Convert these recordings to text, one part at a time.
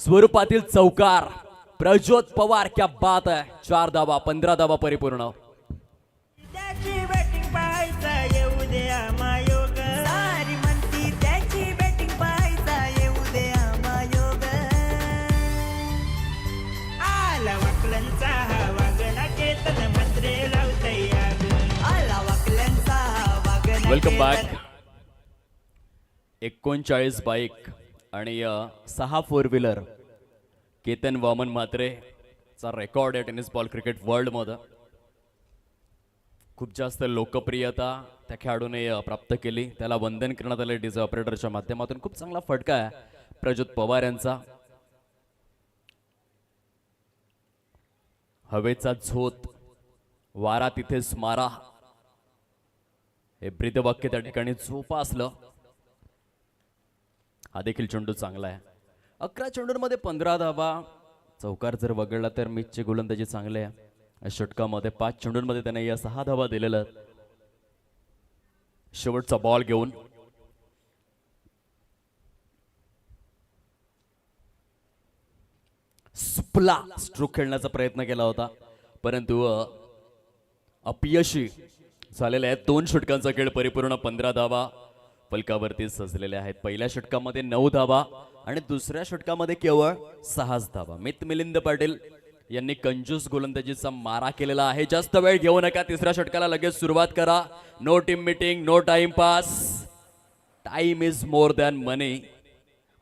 स्वरूपातील चौकार प्रज्योत पवार, क्या बात है. 4 धावा, 15 धावा परिपूर्ण. त्याची बॅटिंग पाहायचा येऊ द्या मायोग सारी म्हणती त्याची बॅटिंग पाहायचा येऊ द्या मायोग आला वाकलंचा हा वागणा केतन मंत्रे लावतय आला वाकलंचा हा वागणा वेलकम बॅक. 39 बाईक आणि 6 फोर व्हीलर केतन वामन म्हात्रे चा रेकॉर्ड आहे टेनिस बॉल क्रिकेट वर्ल्ड मध्ये. खूप जास्त लोकप्रियता त्या खेळाडूने प्राप्त केली. त्याला वंदन करण्यात आले डीजे ऑपरेटरच्या माध्यमातून. खूप चांगला फटका आहे प्रज्योत पवार यांचा. हवेचा झोत, वारा तिथेच मारा, हे ब्रीदवाक्य त्या ठिकाणी जोपासलं. हा देखील चेंडू चांगला आहे. 11 चेंडूंमध्ये 15 धावा. चौकार जर वगळला तर मिचची गोलंदाजी चांगली आहे. षटकामध्ये 5 चेंडूंमध्ये त्याने या 6 धावा दिलेल्या. शेवटचा बॉल घेऊन सुपला स्ट्रोक खेळण्याचा प्रयत्न केला होता, परंतु अपयशी झालेले आहेत. 2 षटकांचा खेळ परिपूर्ण. 15 धावा फलकावरती सजलेले आहेत. पहिल्या षटकामध्ये 9 धावा आणि दुसऱ्या षटकामध्ये केवळ 6 धावा. मित मिलिंद पाटील यांनी कंजूस गोलंदाजीचा मारा केलेला आहे. जास्त वेळ घेऊ नका. तिसऱ्या षटकाला लगेच सुरुवात करा. No team meeting, no time pass. Time is more than money.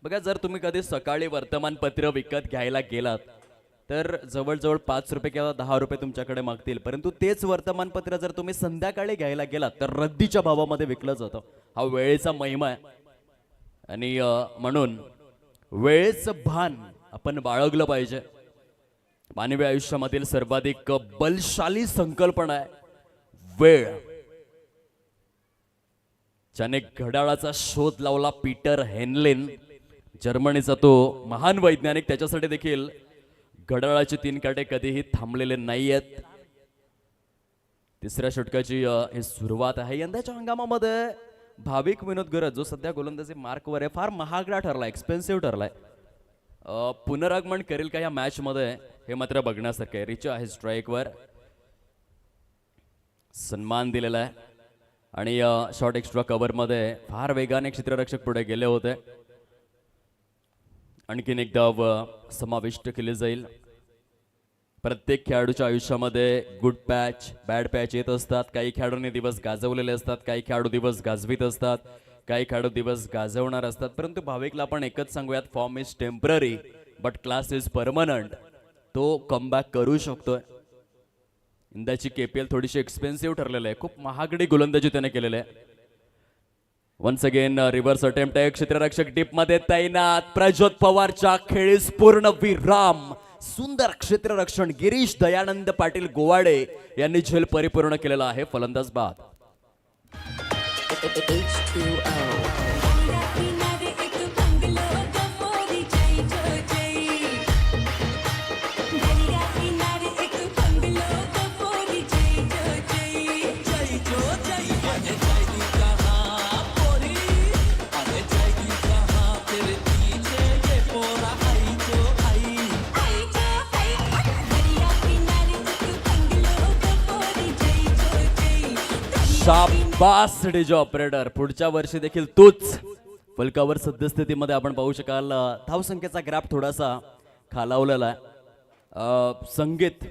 बघा, जर तुम्ही कधी सकाळी वर्तमानपत्र विकत घ्यायला गेलात तर जवळजवळ 5 रुपये किंवा 10 रुपये तुमच्याकडे मागतील, परंतु तेच वर्तमानपत्र जर तुम्ही संध्याकाळी घ्यायला गेलात तर रद्दीच्या भावामध्ये विकलं जातं. हा वेळेचा महिमा आहे आणि म्हणून वेळेचं भान आपण बाळगलं पाहिजे. मानवी आयुष्यामधील सर्वाधिक बलशाली संकल्पना आहे वेळ. ज्याने घड्याळाचा शोध लावला पीटर हेनलेन, जर्मनीचा तो महान वैज्ञानिक, त्याच्यासाठी देखील घड्याळाचे 3 काटे कधीही थांबलेले नाहीयेत. तिसऱ्या षटकाची ही सुरुवात आहे. यंदाच्या हंगामामध्ये भाविक विनोद गरज, जो सध्या गोलंदाजी मार्कवर आहे, फार महागडा ठरलाय, एक्सपेन्सिव्ह ठरलाय. पुनरागमन करेल का या मॅच मध्ये हे मात्र बघण्यासारखं आहे. रिचा आहे स्ट्राईकवर, सन्मान दिलेला आहे आणि शॉर्ट एक्स्ट्रा कव्हर मध्ये फार वेगाने क्षेत्ररक्षक पुढे गेले होते. आणखीन एक धाव समाविष्ट केली जाईल. प्रत्येक खेळाडूच्या आयुष्यामध्ये गुड पॅच, बॅड पॅच येत असतात. काही खेळाडूंनी दिवस गाजवलेले असतात, काही खेळाडू दिवस गाजवीत असतात, काही खेळाडू दिवस गाजवणार असतात. परंतु भाविकला आपण एकच सांगूयात, form is temporary but class is permanent. तो कमबॅक करू शकतोय. यंदाची केपीएल थोडीशी एक्सपेन्सिव्ह ठरलेली आहे. खूप महागडी गोलंदाजी त्याने केलेली आहे. वन्स अगेन रिव्हर्स अटेम्प्ट आहे. क्षेत्ररक्षक डीप मध्ये तैनात. प्रज्योत पवारच्या खेळीस पूर्ण विराम. सुंदर क्षेत्ररक्षण. गिरीश दयानंद पाटील गोवाडे यांनी झेल परिपूर्ण केलेला आहे. फलंदाज बाद. शाबास डीजे ऑपरेटर. पुढच्या वर्षी देखील तूच फलकावर सद्यस्थितीमध्ये आपण पाहू शकाल. धावसंख्येचा ग्राफ थोडासा खालावलेला आहे. संगीत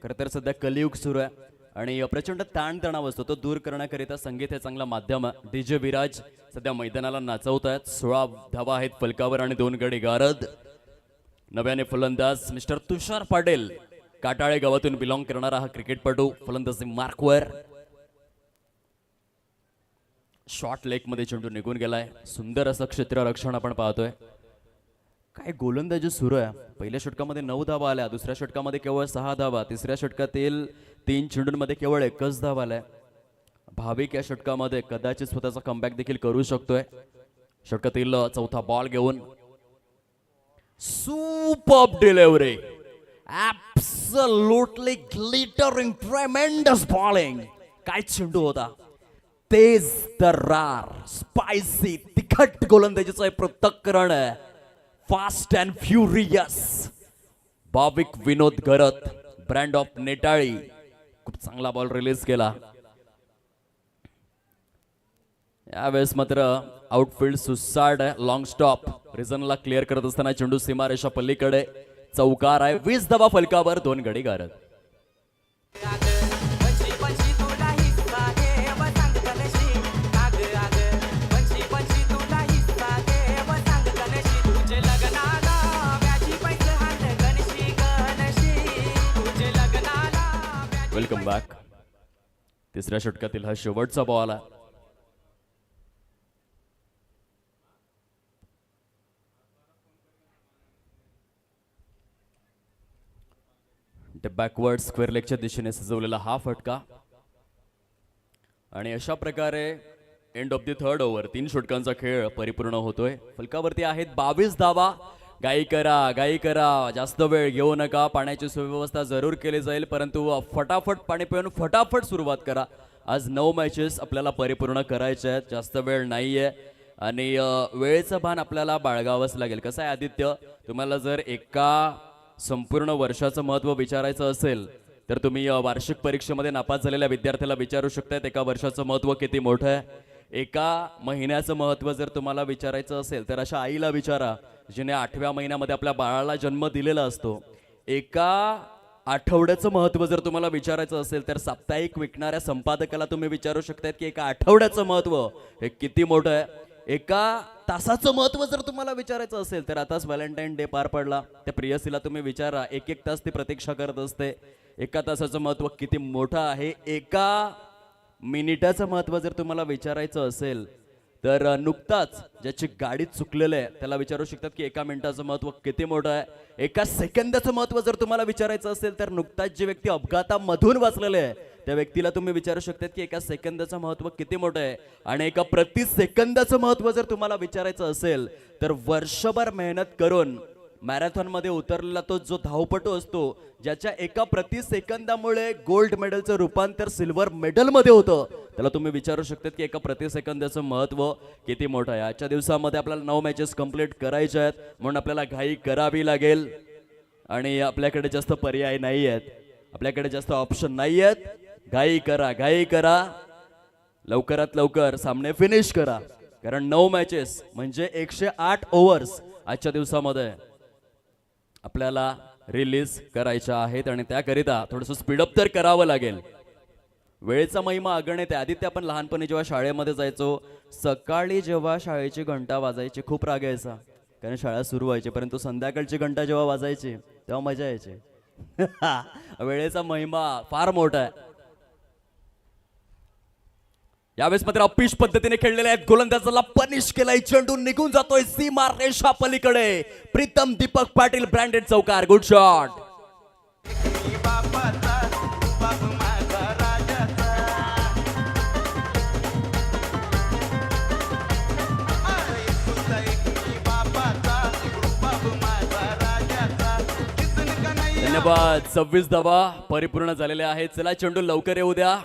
खरं तर सध्या कलियुग सुरू आहे आणि प्रचंड ताणतणाव असतो, तो दूर करण्याकरिता संगीत हे चांगलं माध्यम आहे. डीजे विराज सध्या मैदानाला नाचवत आहेत. 16 धावा आहेत फलकावर आणि 2 गडी गारद. नव्याने फलंदाज मिस्टर तुषार पाटील, काटाळे गावातून बिलॉंग करणारा हा क्रिकेटपटू फलंदाजी मार्कवर. शॉर्ट लेग मध्ये चेंडू निघून गेलाय. सुंदर असं क्षेत्ररक्षण आपण पाहतोय. काय गोलंदाजी सुरू आहे. पहिल्या षटकामध्ये 9 धावा आल्या, दुसऱ्या षटकामध्ये केवळ 6 धावा, तिसऱ्या षटकातील 3 चेंडूंमध्ये केवळ 1च धाव आलाय. भाविक या षटकामध्ये कदाचित स्वतःचा कमबॅक देखील करू शकतोय. षटकातील 4था बॉल घेऊन superb delivery. Absolutely glittering, ट्रेमेंडस bowling. काय चेंडू होता. तेज तर्रार, स्पायसी, तिखट गोलंदाजीचं पृथक्करण आहे. फास्ट अँड फ्युरियस भाविक विनोद गरत, ब्रँड ऑफ नेटाळी, खूप चांगला बॉल रिलीज केला. यावेळेस मात्र आउटफील्ड सुसाड लॉंग स्टॉप रिझनला क्लिअर करत असताना चेंडू सीमारेषा पल्लीकडे चौकार आहे. 20 धावा फलकावर, 2 गडी गारद. Welcome back. तिसऱ्या षटकातील हा शेवटचा बॉल आहे. बॅकवर्ड स्क्वेअर लेगच्या दिशेने सजवलेला हा फटका आणि अशा प्रकारे end of the third over 3 षटकांचा खेळ परिपूर्ण होतोय. फलकावरती आहेत 22 धावा. गाई करा, जास्त वेळ घेऊ नका. पाण्याची सुव्यवस्था जरूर केली जाईल, परंतु फटाफट पाणी पिऊन फटाफट सुरुवात करा. आज 9 मॅचेस आपल्याला परिपूर्ण करायच्या आहेत, जास्त वेळ नाहीये आणि वेळेचं भान आपल्याला बाळगावंच लागेल. कसं आहे आदित्य, तुम्हाला जर एका संपूर्ण वर्षाचं महत्त्व विचारायचं असेल तर तुम्ही वार्षिक परीक्षेमध्ये नापास झालेल्या विद्यार्थ्याला विचारू शकतात एका वर्षाचं महत्त्व किती मोठं आहे. एका महिन्याचं महत्त्व जर तुम्हाला विचारायचं असेल तर अशा आईला विचारा जिने 8व्या महिन्यामध्ये आपल्या बाळाला जन्म दिलेला असतो. एका आठवड्याचं महत्त्व जर तुम्हाला विचारायचं असेल तर साप्ताहिक विकणाऱ्या संपादकाला तुम्ही विचारू शकतात की एका आठवड्याचं महत्त्व हे किती मोठं आहे. एका तासाचं महत्त्व जर तुम्हाला विचारायचं असेल तर आताच व्हॅलेंटाईन डे पार पडला, त्या प्रियसीला तुम्ही विचारा, 1-1 तास ती प्रतीक्षा करत असते. एका तासाचं महत्त्व किती मोठं आहे. एका मिनिटाचं महत्त्व जर तुम्हाला विचारायचं असेल तर नुकताच ज्याची गाडी चुकलेलं आहे त्याला विचारू शकतात की एका मिनिटाचं महत्त्व किती मोठं आहे. एका सेकंदाचं महत्त्व जर तुम्हाला विचारायचं असेल तर नुकताच जी व्यक्ती अपघातामधून वाचलेले आहे त्या व्यक्तीला तुम्ही विचारू शकतात की एका सेकंदाचं महत्त्व किती मोठं आहे. आणि एका प्रति सेकंदाचं महत्त्व जर तुम्हाला विचारायचं असेल तर वर्षभर मेहनत करून मॅरेथॉनमध्ये उतरलेला तो जो धावपटू असतो ज्याच्या एका प्रति सेकंदामुळे गोल्ड मेडलचं रूपांतर सिल्वर मेडलमध्ये होतं त्याला तुम्ही विचारू शकतात की एका प्रति सेकंदाचं महत्त्व किती मोठं आहे. आजच्या दिवसामध्ये आपल्याला 9 मॅचेस कंप्लीट करायच्या आहेत म्हणून आपल्याला घाई करावी लागेल आणि आपल्याकडे जास्त पर्याय नाही आहेत, आपल्याकडे जास्त ऑप्शन नाही आहेत. घाई करा, लवकरात लवकर सामने फिनिश करा, कारण 9 मॅचेस म्हणजे 108 ओव्हर्स आजच्या दिवसामध्ये आपल्याला रिलीज करायच्या आहेत आणि त्याकरिता थोडंसं स्पीडअप तर करावं लागेल. वेळेचा महिमा अगणित आहे. आदित्य, आपण लहानपणी जेव्हा शाळेमध्ये जायचो सकाळी जेव्हा शाळेची घंटा वाजायची खूप राग यायचा कारण शाळा सुरू व्हायची, परंतु संध्याकाळची घंटा जेव्हा वाजायची तेव्हा मजा यायची. वेळेचा महिमा फार मोठा आहे. यावेळेस मात्र अपिश पद्धतीने खेळलेले आहेत. गोलंदाजाला पनिश केलाय, चेंडू निघून जातोय सीमा रेषा पलीकडे. प्रीतम दीपक पाटील ब्रँडेड चौकार, गुड शॉट. धन्यवाद. 26 धावा परिपूर्ण झालेल्या आहेत. चला चेंडू लवकर येऊ द्या.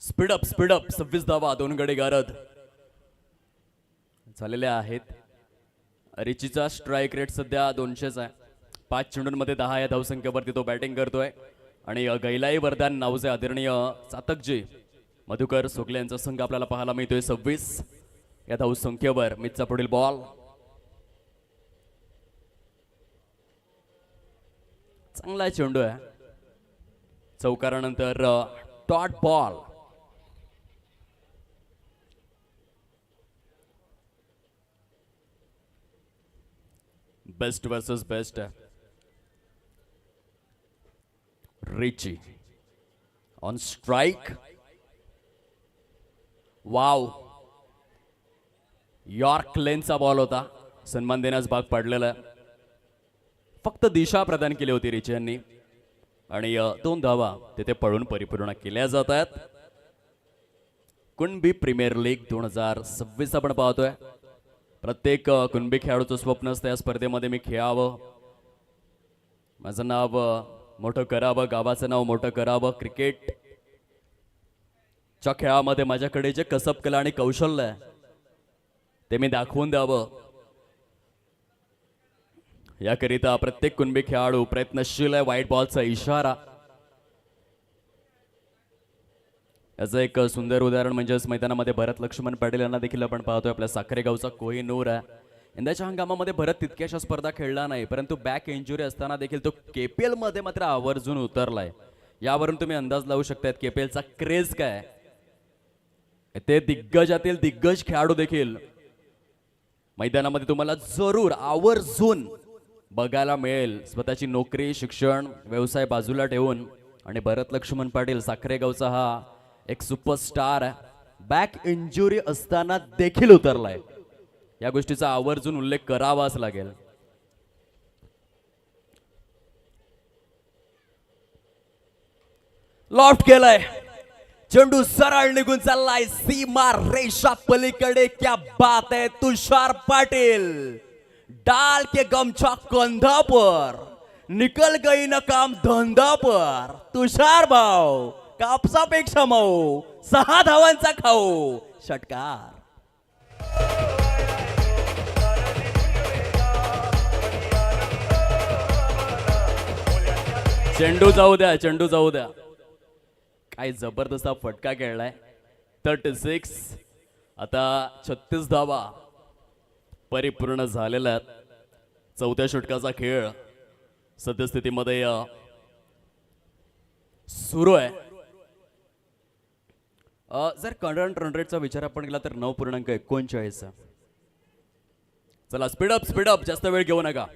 स्पीडअप 26 धावा, 2 गडी गारद झालेल्या आहेत. रिचीचा स्ट्राईक रेट सध्या 200 आहे. 5 चेंडूंमध्ये 10 या धावसंख्येवरती तो बॅटिंग करतोय आणि गैलाई वरदान नावचे आदरणीय चातकजी मधुकर सोगले यांचा संघ आपल्याला पाहायला मिळतोय 26 या धावसंख्येवर. मिचचा पुढील बॉल, चांगला चेंडू आहे. चौकारानंतर dot ball. Best versus best. Richie on strike. Wow, yorker लेनचा बॉल होता, सन्मान देण्यास भाग पडलेला आहे. फक्त दिशा प्रदान केली होती रिची यांनी आणि 2 धावा तिथे पळून परिपूर्ण केल्या जात आहेत. कुणबी प्रीमियर लीग 2026 आपण पाहतोय. प्रत्येक कुणबी खेळाडूचं स्वप्न असतं या स्पर्धेमध्ये मी खेळावं, माझं नाव मोठं करावं, गावाचं नाव मोठं करावं. क्रिकेटच्या खेळामध्ये माझ्याकडे जे कसब कला आणि कौशल्य आहे ते मी दाखवून द्यावं याकरिता प्रत्येक कुणबी खेळाडू प्रयत्नशील आहे. व्हाईट बॉलचा इशारा. याचं एक सुंदर उदाहरण म्हणजेच मैदानामध्ये भरत लक्ष्मण पाटील यांना देखील आपण पाहतोय. आपल्या साखरे गावचा कोहिनूर आहे. यंदाच्या हंगामामध्ये भरत तितक्याशा स्पर्धा खेळला नाही, परंतु बॅक इंजुरी असताना देखील तो केपीएल मध्ये मात्र आवर्जून उतरलाय. यावरून तुम्ही अंदाज लावू शकता केपीएलचा क्रेज काय. ते दिग्गजातील दिग्गज खेळाडू देखील मैदानामध्ये तुम्हाला जरूर आवर्जून बघायला मिळेल. स्वतःची नोकरी, शिक्षण, व्यवसाय बाजूला ठेवून आणि भरत लक्ष्मण पाटील साखरे गावचा हा एक सुपरस्टार बॅक इंजुरी असताना देखील उतरलाय. या गोष्टीचा आवर्जून उल्लेख करावाच लागेल. लॉफ्ट केलाय, चेंडू सरळ निघून चाललाय सीमा रेषा पलीकडे. क्या बात है तुषार पाटील, डाल के गमछा कंधा पर, निकल गई न काम धंदा पर. तुषार भाऊ कापसापेक्षा मऊ, 6 धावांचा खाऊ. षटकार. चेंडू जाऊ द्या, चेंडू जाऊ द्या. काय जबरदस्त फटका खेळलाय. 36. आता 36 धावा परिपूर्ण झालेल्या आहेत. चौथ्या षटकाचा खेळ सद्यस्थितीमध्ये सुरू आहे. जर करंट रन रेटचा विचार आपण केला तर 9.39. चला स्पीडअप स्पीडअप, जास्त वेळ घेऊ नका.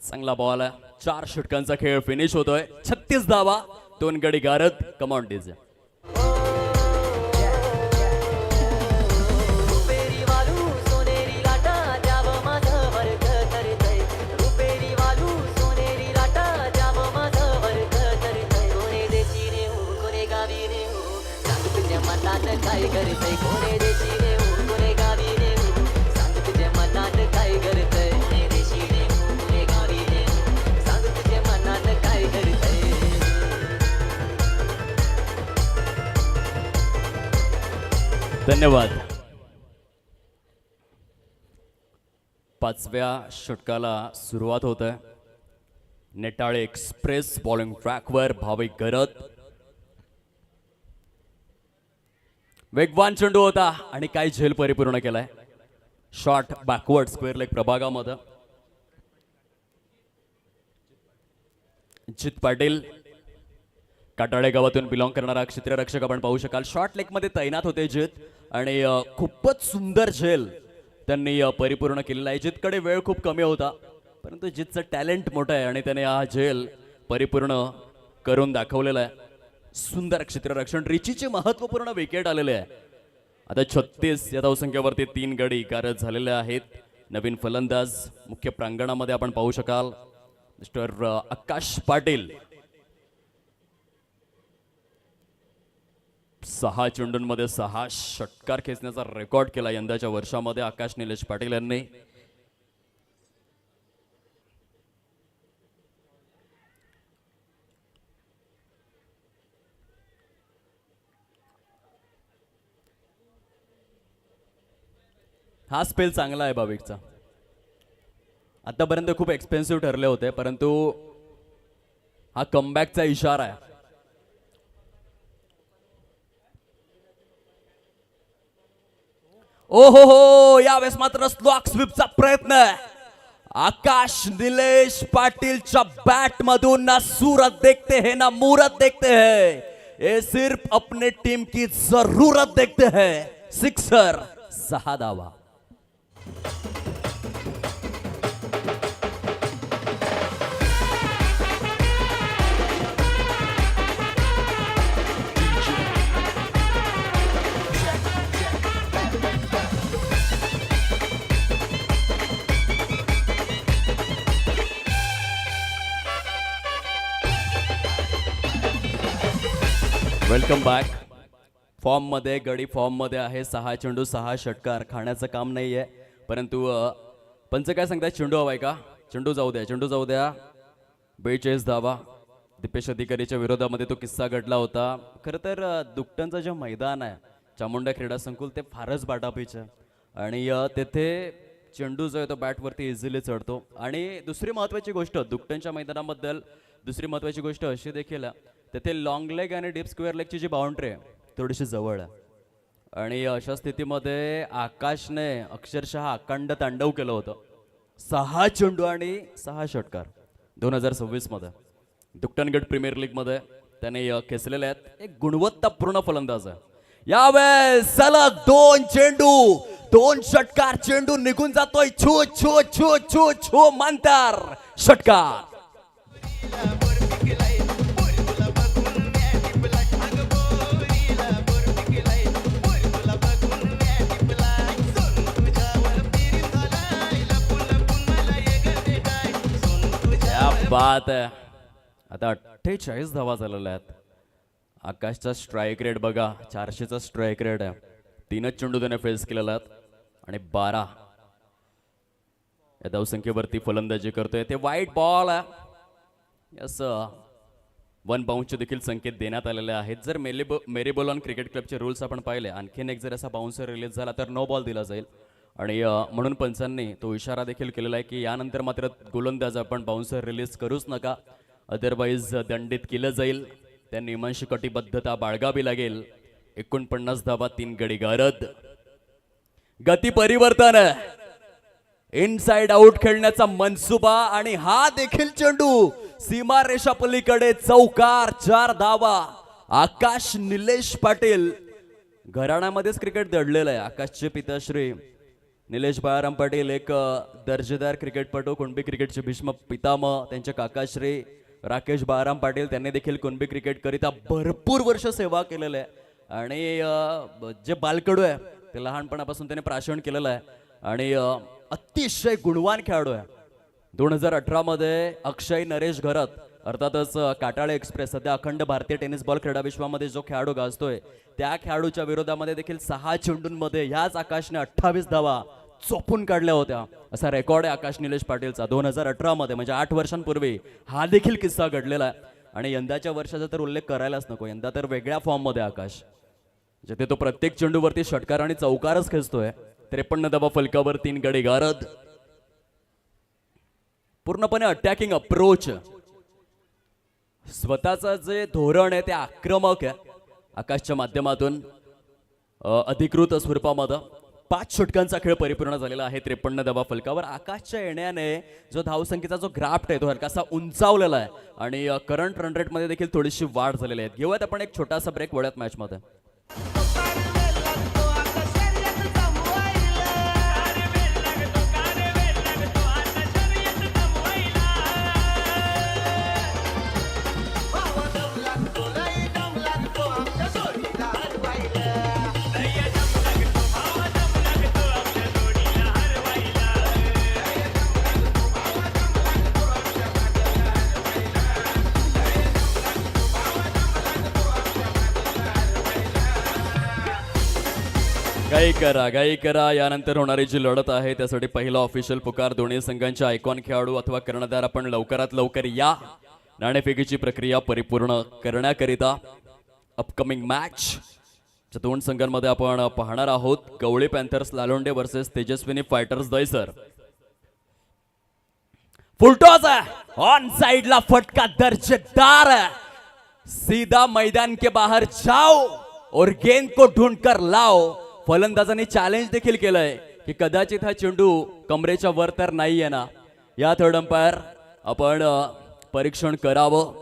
चांगला बॉल आहे. 4 षटकांचा खेळ फिनिश होतोय. 36 धावा, 2 गडी गारद. Come on DJ. रुपेरी वालू सोनेरी लाटा द्यावं माझं वर्ग करतय. रुपेरी वालू सोनेरी लाटा द्यावं माझं वर्ग करतय. कोणे देशी रे हो, कोणे गावी रे हो, सांग तुझ्या मनात काय करतय. कोणे देशी रे हो, कोणे गावी रे हो, सांग तुझ्या मनात काय करतय. कोणे देशी रे हो, कोणे गावी रे हो, सांग तुझ्या मनात काय करतय. धन्यवाद. 5व्या षटकाला सुरुवात होत आहे. नेटाळे एक्सप्रेस बॉलिंग ट्रॅकवर भाविक गरत. वेगवान चेंडू होता आणि काय झेल परिपूर्ण केलाय. शॉट बॅकवर्ड स्क्वेअर लेग प्रभागामध्ये. जित पाटील काटाळे गावातून बिलॉंग करणारा क्षेत्ररक्षक आपण पाहू शकाल. शॉर्ट लेग मध्ये तैनात होते जित आणि खूपच सुंदर झेल त्यांनी परिपूर्ण केलेला आहे. जितकडे वेळ खूप कमी होता, परंतु जितचं टॅलेंट मोठं आहे आणि त्याने हा झेल परिपूर्ण करून दाखवलेला आहे. सुंदर क्षेत्ररक्षण. रिचीचे महत्वपूर्ण विकेट आलेले आहे. आता 36 या धावसंख्येवरती 3 गडी कारत झालेले आहेत. नवीन फलंदाज मुख्य प्रांगणामध्ये आपण पाहू शकाल मिस्टर आकाश पाटील. 6 चेंडूंमध्ये 6 षटकार खेचण्याचा रेकॉर्ड केला यंदाच्या वर्षामध्ये आकाश निलेश पाटील यांनी. हा स्पेल चांगला आहे भाविकचा. आतापर्यंत खूप एक्सपेन्सिव्ह ठरले होते, परंतु हा कमबॅकचा इशारा आहे. ओ हो, यावेळेस मात्र स्लॉक स्वीपचा प्रयत्न आहे. आकाश निलेश पाटिलच्या बॅट मधून ना सूरत देखते हैं ना मूरत देखते हैं, ये सिर्फ अपने टीम की जरूरत देखते हैं. सिक्सर. 6 धावा. Welcome back. फॉर्म मध्ये गडी फॉर्म मध्ये आहे. 6 चेंडू 6 षटकार. खाण्याचं काम नाहीये, परंतु पंच काय सांगताय, चेंडू हवाय का? चेंडू जाऊ द्या 42 धावा. दीपेश अधिकारीच्या विरोधामध्ये तो किस्सा घडला होता. खरं तर दुकटनचं जे मैदान आहे चामुंडा क्रीडा संकुल ते फारच बाटापीच आहे आणि तेथे चेंडू जो आहे तो बॅटवरती इझिली चढतो. आणि दुसरी महत्त्वाची गोष्ट दुकटनच्या मैदानाबद्दल दुसरी महत्त्वाची गोष्ट अशी देखील आहे तेथे लॉंग लेग आणि डीप स्क्वेअर लेगची जी बाउंड्री आहे थोडीशी जवळ आहे. आणि अशा स्थितीमध्ये आकाशने अक्षरशः अखंड तांडव केलं होतं. 6 चेंडू आणि 6 षटकार 2026 मध्ये दुकटन गट प्रीमियर लीग मध्ये त्याने खेचलेले आहेत. एक गुणवत्तापूर्ण फलंदाज आहे. यावेळेस सलग 2 चेंडू 2 षटकार. चेंडू निघून जातोय छो छो छो छो छो मंतर षटकार. बात आहे. आता 48 धावा झालेल्या आहेत. आकाशचा स्ट्राईक रेट बघा 400चा स्ट्राईक रेट आहे. 3च चेंडू त्याने फेस केलेला आहेत आणि 12 या धावसंख्येवरती फलंदाजी करतोय. ते वाईट बॉल आहे. यस 1 बाउन्सचे देखील संकेत देण्यात आलेले आहेत. जर मेरीबोलॉन क्रिकेट क्लबचे रूल्स आपण पाहिले आणखीन एक जर असा बाउन्सर रिलीज झाला तर नो बॉल दिला जाईल. आणि म्हणून पंचांनी तो इशारा देखील केलेला आहे की यानंतर मात्र गोलंदाज आपण बाउन्सर रिलीज करूच नका अदरवाईज दंडित केलं जाईल. त्या नियमांशी कटिबद्धता बाळगावी लागेल. 49 धावा 3 गडी गारद. गती परिवर्तन इनसाइड आउट खेळण्याचा मनसुबा आणि हा देखील चेंडू सीमारेषा पलीकडे चौकार. 4 धावा. आकाश निलेश पाटील घराण्यामध्येच क्रिकेट दडलेलं आहे. आकाशचे पिताश्री निलेश बाळाराम पाटील एक दर्जेदार क्रिकेटपटू कुणबी क्रिकेटचे भीष्म पितामह. त्यांचे काकाश्री राकेश बाळाराम पाटील त्यांनी देखील कुणबी क्रिकेट करिता भरपूर वर्ष सेवा केलेलं आहे. आणि जे बालकडू आहे ते लहानपणापासून त्याने प्राशन केलेलं आहे आणि अतिशय गुणवान खेळाडू आहे. 2018 मध्ये अक्षय नरेश घरत अर्थातच काटाळे एक्सप्रेस सध्या अखंड भारतीय टेनिस बॉल क्रीडा विश्वामध्ये जो खेळाडू गाजतोय त्या खेळाडूच्या विरोधामध्ये देखील 6 चेंडूंमध्ये ह्याच आकाशने 28 धावा चोपून काढल्या होत्या. असा रेकॉर्ड आहे आकाश निलेश पाटीलचा. 2018 मध्ये म्हणजे 8 वर्षांपूर्वी हा देखील किस्सा घडलेला आहे. आणि यंदाच्या वर्षाचा तर उल्लेख करायलाच नको. यंदा तर वेगळ्या फॉर्म मध्ये आकाश जिथे तो प्रत्येक चेंडूवरती षटकार आणि चौकारच खेचतोय. 53 धावा फलकावर 3 गडी गारद. पूर्णपणे अटॅकिंग अप्रोच स्वतःचं जे धोरण आहे ते आक्रमक आहे. आकाशच्या माध्यमातून अधिकृत स्वरूपामध्ये 5 षटकांचा खेळ परिपूर्ण झालेला आहे 53 धावा फलकावर. आकाशच्या येण्याने जो धावसंख्येचा जो ग्राफ्ट आहे तो हलकासा उंचावलेला आहे आणि करंट रन रेट मध्ये देखील थोडीशी वाढ झालेली आहे. घेऊयात आपण एक छोटासा ब्रेक वळ्यात मॅच मध्ये. गाई करा. यानंतर होणारी जी लढत आहे त्यासाठी पहिला ऑफिशियल पुकार. दोन्ही संघांचे आयकॉन खेळाडू अथवा कर्णधार आपण लवकरात लवकर या. नाणेफेकीची प्रक्रिया परिपूर्ण करण्याकरिता अपकमिंग मॅच 2 संघांमध्ये आपण पाहणार आहोत. Gawali Panthers Lalonde versus Tejaswini Fighters Dahisar. Full toss on side ला फटका दर्जेदार. सीधा मैदान के बाहर जाओ और गेंद को ढूंढकर लाओ. फलंदाजांनी चॅलेंज देखील केलंय की कदाचित हा चेंडू कमरेच्या वर तर नाही आहे ना. या थर्ड अंपायर आपण परीक्षण करावं.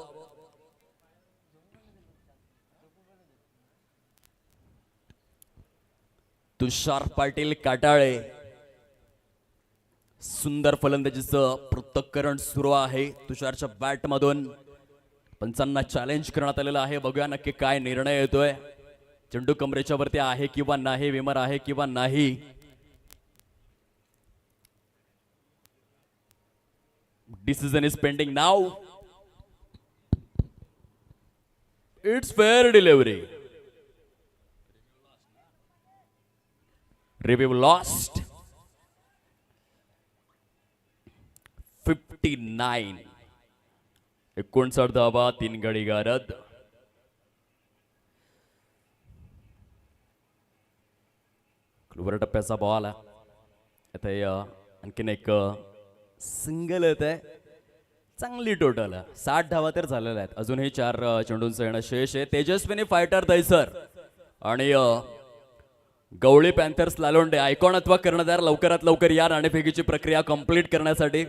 तुषार पाटील काटाळे सुंदर फलंदाजीचं पृथक्करण सुरू आहे. तुषारच्या बॅट मधून पंचांना चॅलेंज करण्यात आलेलं आहे. बघूया नक्की काय निर्णय येतोय. चेंडू कमरेच्या वरती आहे किंवा नाही, विमर आहे किंवा नाही. Decision is pending now. It's fair delivery. Review lost. 59. 59 धावा, 3 गडी गारद. क्लुबर टप्प्याचा बॉल आता आणखीन एक सिंगल येत आहे. चांगली टोटल 60 धावा तर झालेल्या आहेत. अजूनही 4 चेंडूंचं येणं शेष आहे. तेजस्विनी फायटर दैसर आणि गवळी पॅन्थर्स लालोंडे आयकॉन अथवा कर्णधार लवकरात लवकर या नाणेफेकीची प्रक्रिया कंप्लीट करण्यासाठी.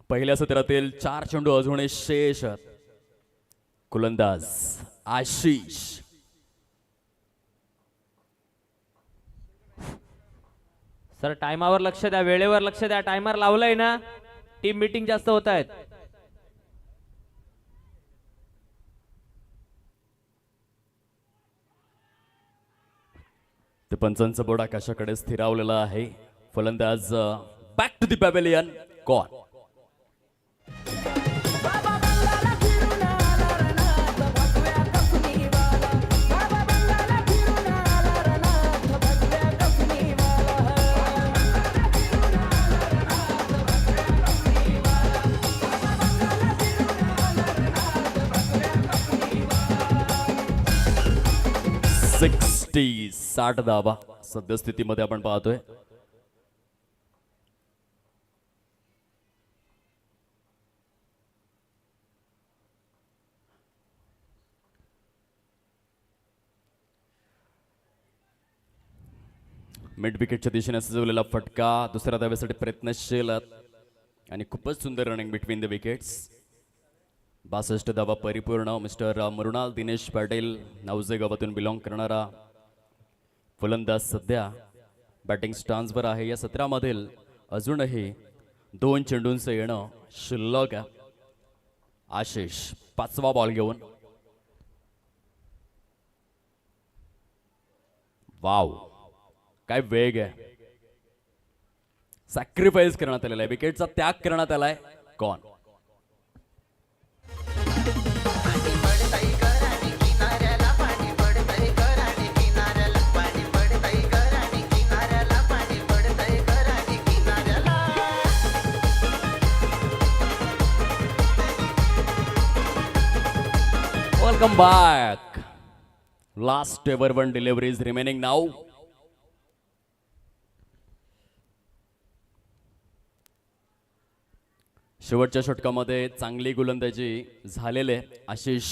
पहिल्या सत्रातील 4 चेंडू अजूनही शेष आहेत. गोलंदाज आशिष. सर टायमावर लक्ष द्या, वेळेवर लक्ष द्या. टायमर लावलाय ना, टीम मीटिंग जास्त होत आहेत. ते पंचांचं बोर्ड आकाशाकडे स्थिरावलेलं आहे. फलंदाज बॅक टू दी पॅव्हेलियन. कॉन सिक्स्टी 60 धावा सद्यस्थितीमध्ये आपण पाहतोय. मिड विकेटच्या दिशेने सजवलेला फटका दुसऱ्या धावेसाठी प्रयत्नशील आणि खूपच सुंदर रनिंग बिटवीन द विकेट्स. 62 धावा परिपूर्ण. मिस्टर मृणाल दिनेश पाटील नवजे गावातून बिलॉंग करणारा फलंदाज सध्या बॅटिंग स्टान्सवर आहे. या सत्रामधील अजूनही 2 चेंडूंचं येणं शिल्लक आहे. आशिष 5वा बॉल घेऊन. वाव काय वेग आहे. सॅक्रिफाईस करण्यात आलेला आहे. विकेटचा त्याग करण्यात आलाय. कॉन Welcome back. Last ever one delivery is remaining now. शेवटच्या षटकामध्ये चांगली गोलंदाजी झालेले आशिष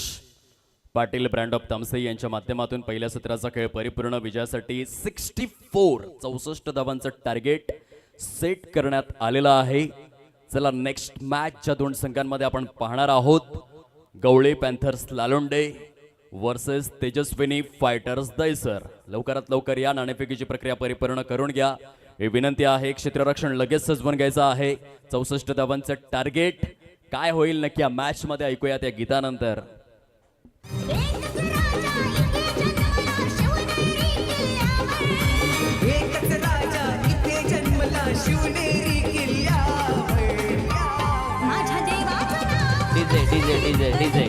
पाटील ब्रँड ऑफ तामसई यांच्या माध्यमातून पहिल्या सत्राचा खेळ परिपूर्ण विजयासाठी 64 धावांचं टार्गेट सेट करण्यात आलेला आहे. चला नेक्स्ट मॅचच्या 2 संघांमध्ये आपण पाहणार आहोत. Gawali Panthers Lalonde versus Tejaswini fighters Dahisar. लवकरात लवकर या नाणेफेकीची प्रक्रिया परिपूर्ण करून घ्या ही विनंती आहे. क्षेत्ररक्षण लगेच सजवून घ्यायचं आहे. 64 धावांचं टार्गेट. काय होईल नक्की या मॅच मध्ये ऐकूया त्या गीतानंतर. डीजे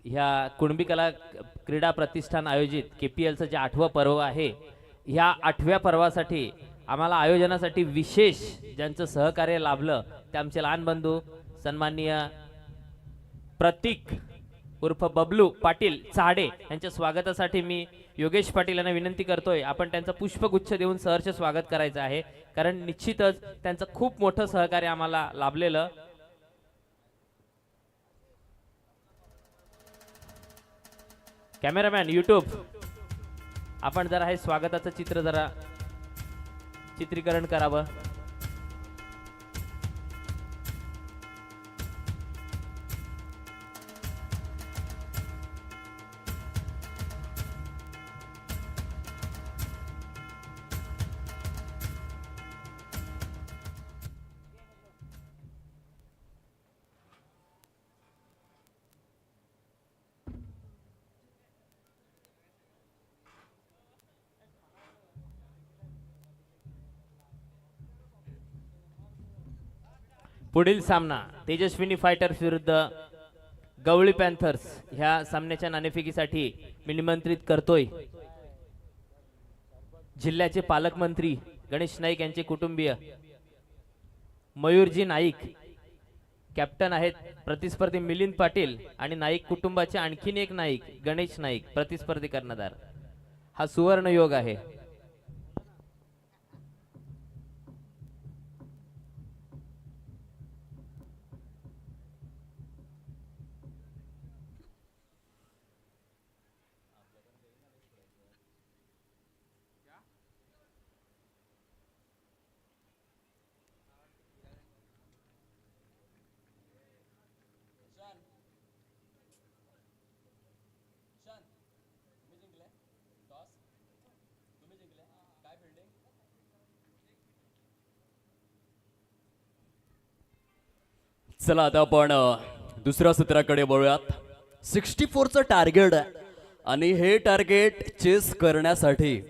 ह्या कुणबी कला क्रीडा प्रतिष्ठान आयोजित KPLचं जे 8वं पर्व आहे, ह्या 8व्या पर्वासाठी आम्हाला आयोजनासाठी विशेष ज्यांचं सहकार्य लाभलं ते आमचे लहान बंधू सन्माननीय प्रतीक उर्फ बबलू पाटील चाडे यांच्या स्वागतासाठी मी योगेश पाटील यांना विनंती करतोय आपण त्यांचा पुष्पगुच्छ देऊन सहर्ष स्वागत करायचं आहे. कारण निश्चितच त्यांचं खूप मोठं सहकार्य आम्हाला लाभलेलं. कॅमेरामॅन यूट्यूब आपण जरा हे स्वागताचं चित्र जरा चित्रीकरण करावं. पुढील सामना तेजस्विनी फायटर्स विरुद्ध गवळी पॅन्थर्स ह्या सामन्याच्या नाणेफेकीसाठी मी निमंत्रित करतोय जिल्ह्याचे पालकमंत्री गणेश नाईक यांचे कुटुंबीय मयूरजी नाईक, कॅप्टन आहेत प्रतिस्पर्धी मिलिंद पाटील आणि नाईक कुटुंबाचे आणखीन एक नाईक गणेश नाईक प्रतिस्पर्धी कर्णधार. हा सुवर्ण योग आहे. चला आता आपण दुसऱ्या सत्राकडे वळूयात. 64चं टार्गेट आहे आणि हे टार्गेट चेस करण्यासाठी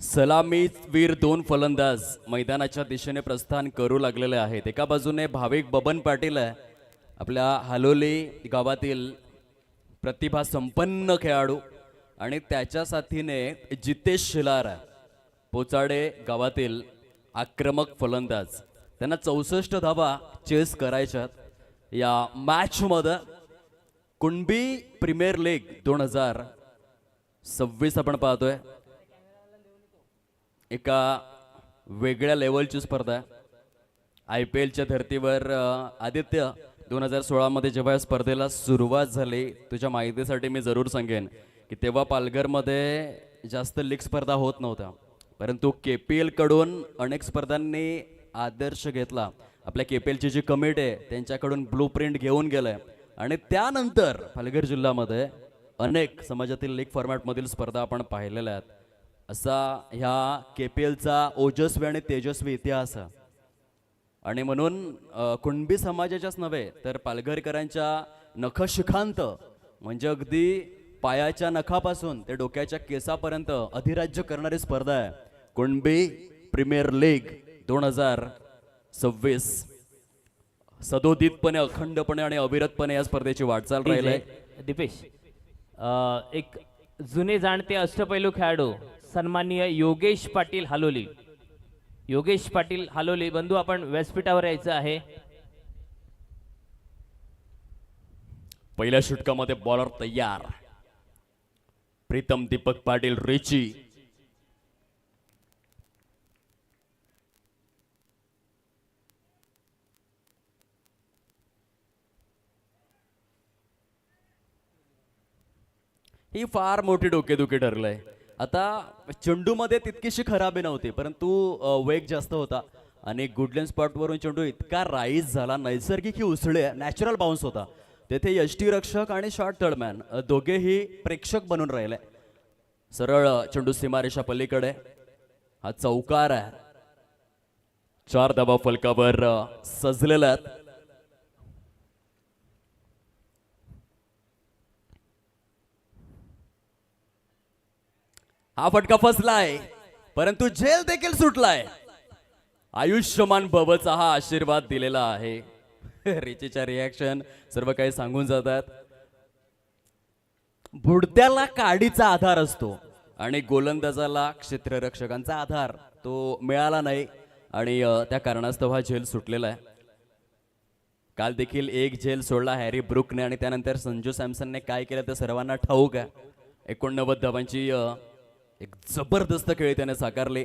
सलामीवीर दोन फलंदाज मैदानाच्या दिशेने प्रस्थान करू लागलेले आहेत. एका बाजूने भाविक बबन पाटील आहे, आपल्या हालोली गावातील प्रतिभा संपन्न खेळाडू, आणि त्याच्या साथीने जितेश शिलार आहे, पोचाडे गावातील आक्रमक फलंदाज. त्यांना 64 धावा चेस करायच्यात. या मॅच मध्ये कुणबी प्रीमियर लीग 2026 आपण पाहतोय. एका वेगळ्या लेवलची स्पर्धा आहे. IPLच्या धर्तीवर आदित्य 2016 मध्ये जेव्हा या स्पर्धेला सुरुवात झाली, तुझ्या माहितीसाठी मी जरूर सांगेन की तेव्हा पालघरमध्ये जास्त लीग स्पर्धा होत नव्हत्या, परंतु KPL कडून अनेक स्पर्धांनी आदर्श घेतला. आपल्या KPLची जी कमिटी आहे त्यांच्याकडून ब्लूप्रिंट घेऊन गेलंय आणि त्यानंतर पालघर जिल्ह्यामध्ये अनेक समाजातील लीग फॉर्मॅटमधील स्पर्धा आपण पाहिलेल्या आहेत. असा ह्या KPLचा ओजस्वी आणि तेजस्वी इतिहास आहे. आणि म्हणून कुणबी समाजाच्याच नव्हे तर पालघरकरांच्या नखशिखांत म्हणजे अगदी पायाच्या नखापासून ते डोक्याच्या केसापर्यंत अधिराज्य करणारी स्पर्धा आहे कुणबी प्रीमियर लीग 2026. सदोदितपणे, अखंडपणे आणि अविरतपणे या स्पर्धेची वाटचाल राहील आहे. दीपेश, एक जुने जाणते अष्टपैलू खेळाडू सन्माननीय योगेश पाटील हालोली, योगेश पाटील हालोली बंधू, आपण व्यासपीठावर यायचं आहे. पहिल्या षटकामध्ये बॉलर तयार. प्रीतम दीपक पाटील रिची. ही फार मोठी डोकेदुखी ठरलंय. आता चेंडूमध्ये तितकीशी खराबी नव्हती, परंतु वेग जास्त होता आणि गुडलँड स्पॉटवरून चेंडू इतका राईज झाला, नैसर्गिक ही उसळे, नॅचरल बाउन्स होता. तेथे यष्टीरक्षक आणि शॉर्ट थर्डमॅन दोघेही प्रेक्षक बनून राहिले. सरळ चेंडू सीमारेषा पलीकडे. हा चौकार आहे. 4 धावा फलकावर सजलेल्या आहेत. हा फटका फसलाय, परंतु झेल देखील सुटलाय. आयुष्यमान भवचा हा आशीर्वाद दिलेला आहे. रिचीच्या रिॲक्शन सर्व काही सांगून जातात. बुडत्याला काडीचा आधार असतो आणि गोलंदाजाला क्षेत्ररक्षकांचा आधार तो मिळाला नाही आणि त्या कारणास्तव हा झेल सुटलेला आहे. काल देखील एक झेल सोडला हॅरी ब्रुकने आणि त्यानंतर संजू सॅमसनने काय केलं ते सर्वांना ठाऊक आहे. 89 धावांची एक जबरदस्त खेळी त्याने साकारली,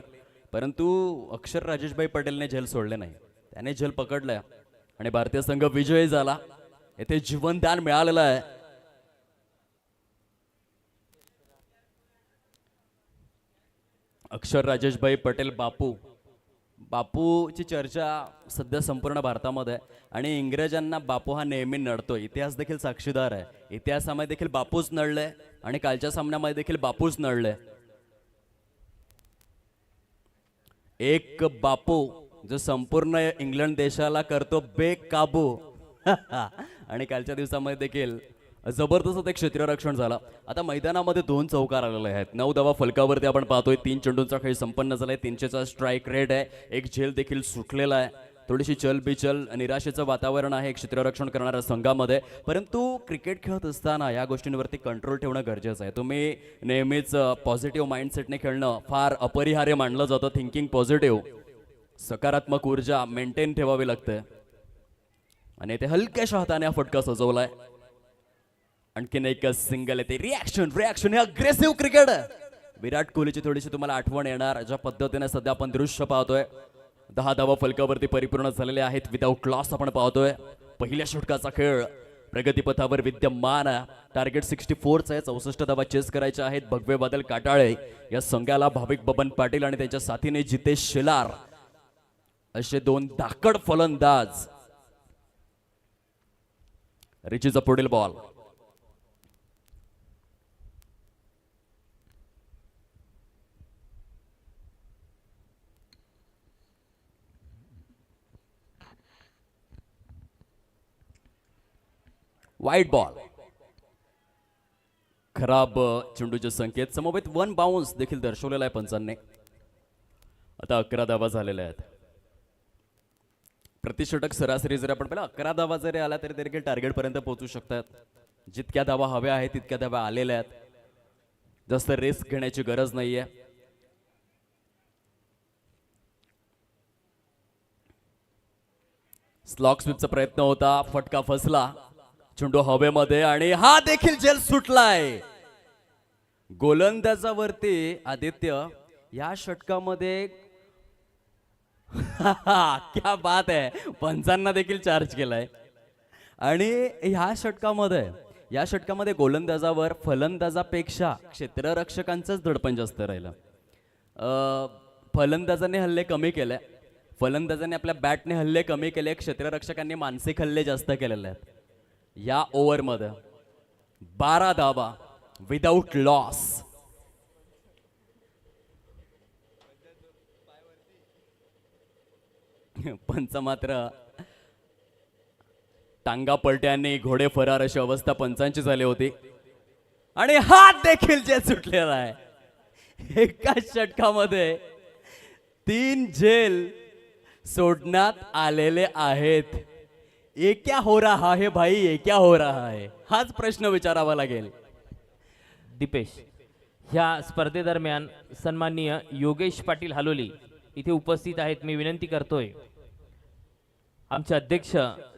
परंतु अक्षर राजेशभाई पटेलने झेल सोडले नाही. त्याने झेल पकडलाय आणि भारतीय संघ विजयी झाला. येथे जीवनदान मिळालेलं आहे. अक्षर राजेशभाई पटेल बापू, बापूची चर्चा सध्या संपूर्ण भारतामध्ये आहे आणि इंग्रजांना बापू हा नेहमी नडतो. इतिहास देखील साक्षीदार आहे. इतिहासामध्ये देखील बापूच नडले आणि कालच्या सामन्यामध्ये देखील बापूच नडले. एक बापू जो संपूर्ण इंग्लंड देशाला करतो बेकाबू आणि कालच्या दिवसामध्ये देखील जबरदस्त एक क्षेत्ररक्षण झाला. आता मैदानामध्ये 2 चौकार आलेले आहेत. 9 धावा फलकावरती आपण पाहतोय. 3 चेंडूंचा खेळ संपन्न झालाय. 300चा स्ट्राईक रेट आहे. एक झेल देखील सुटलेला आहे थोडीशी चलबिचल निराशेचं वातावरण आहे क्षेत्ररक्षण करणाऱ्या संघामध्ये, परंतु क्रिकेट खेळत असताना या गोष्टींवरती कंट्रोल ठेवणं गरजेचं आहे. तुम्ही नेहमीच पॉझिटिव्ह माइंडसेटने खेळणं फार अपरिहार्य मानलं जातं. थिंकिंग पॉझिटिव्ह, सकारात्मक ऊर्जा मेंटेन ठेवावी लागते. आणि ते हलक्याशा हाताने हा फटका सजवलाय. आणखीन एक सिंगल आहे, ते रिॲक्शन हे अग्रेसिव्ह क्रिकेट आहे. विराट कोहलीची थोडीशी तुम्हाला आठवण येणार, ज्या पद्धतीने सध्या आपण दृश्य पाहतोय. 10 धावा फलकावरती परिपूर्ण झालेले आहेत. विदाऊट लॉस आपण पाहतोय. पहिल्या षटकाचा खेळ प्रगतीपथावर विद्यमान. टार्गेट 64चा आहे. 64 धावा चेस करायच्या आहेत. भगवे बादल काटाळे या संघाला भाविक बबन पाटील आणि त्यांच्या साथीने जितेश शेलार असे दोन धाकड फलंदाज. रिचीचा पुढील बॉल. वाईट बॉल. खराब चेंडूचे संकेत. समवेत 1 बाउन्स देखील दर्शवलेला आहे पंचांनी. आता 11 धावा झालेल्या आहेत. प्रतिषटक सरासरी जर आपण पाहिलं 11 धावा जरी आला तरी देखील टार्गेट पर्यंत पोहोचू शकतात. जितक्या धावा हव्या आहेत तितक्या धावा आलेल्या आहेत. जास्त रिस्क घेण्याची गरज नाहीये. स्लॉक स्वीपचा प्रयत्न होता, फटका फसला. चेंडू हवेमध्ये आणि हा देखील झेल सुटलाय. गोलंदाजावरती आदित्य या षटकामध्ये क्या बात आहे, पंचांना देखील चार्ज केलाय. आणि ह्या षटकामध्ये गोलंदाजावर फलंदाजापेक्षा क्षेत्ररक्षकांचंच दडपण जास्त राहिलं. फलंदाजाने हल्ले कमी केले, फलंदाजाने आपल्या बॅटने हल्ले कमी केले, क्षेत्ररक्षकांनी मानसिक हल्ले जास्त केलेले आहेत. या ओव्हरमध्ये 12 धावा विदाऊट लॉस. पंच मात्र टांगा पलट्यांनी घोडे फरार अशी अवस्था पंचांची झाली होती. आणि हात देखील जे सुटलेला आहे. एका षटकामध्ये 3 झेल सोडण्यात आलेले आहेत. ये क्या हो रहा है भाई, ये क्या हो रहा है, हाच प्रश्न विचारावा लागेल. दीपेश, ह्या स्पर्धेदरम्यान सन्माननीय योगेश पाटील हालोली इथे उपस्थित आहेत. मी विनंती करतोय आमचे अध्यक्ष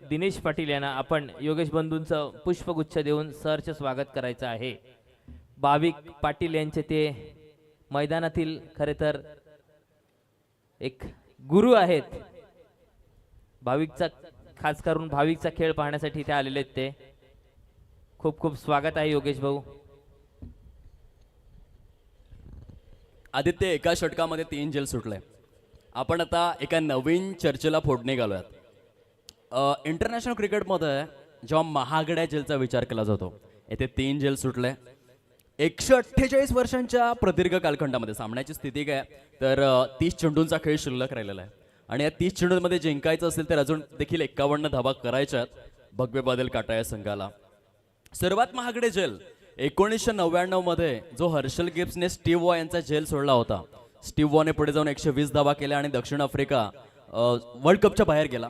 दिनेश पाटील यांना आपण योगेश बंधूंचं पुष्पगुच्छ देऊन सरचे स्वागत करायचं आहे. भाविक पाटील यांचे ते मैदानातील खरे तर एक गुरु आहेत. खास करून भाविकचा खेळ पाहण्यासाठी इथे आलेले आहेत ते. खूप खूप स्वागत आहे योगेश भाऊ. आदित्य, एका षटकामध्ये 3 झेल सुटले. आपण आता एका नवीन चर्चेला फोडणे घालूयात. इंटरनॅशनल क्रिकेटमध्ये जेव्हा महागड्या झेलचा विचार केला जातो, येथे 3 झेल सुटले. 148 वर्षांच्या प्रदीर्घ कालखंडामध्ये सामन्याची स्थिती काय तर 30 चेंडूंचा खेळ शिल्लक राहिलेला आहे. आणि या 30 चेंडूंमध्ये जिंकायचं असेल तर अजून देखील 51 धावा करायच्यात भगवे बादल काटा या संघाला. सर्वात महागडे झेल 1999 मध्ये जो हर्षल गिब्सने स्टीव्ह वॉ यांचा झेल सोडला होता. स्टीव्ह वॉने पुढे जाऊन 120 धावा केल्या आणि दक्षिण आफ्रिका वर्ल्ड कपच्या बाहेर गेला.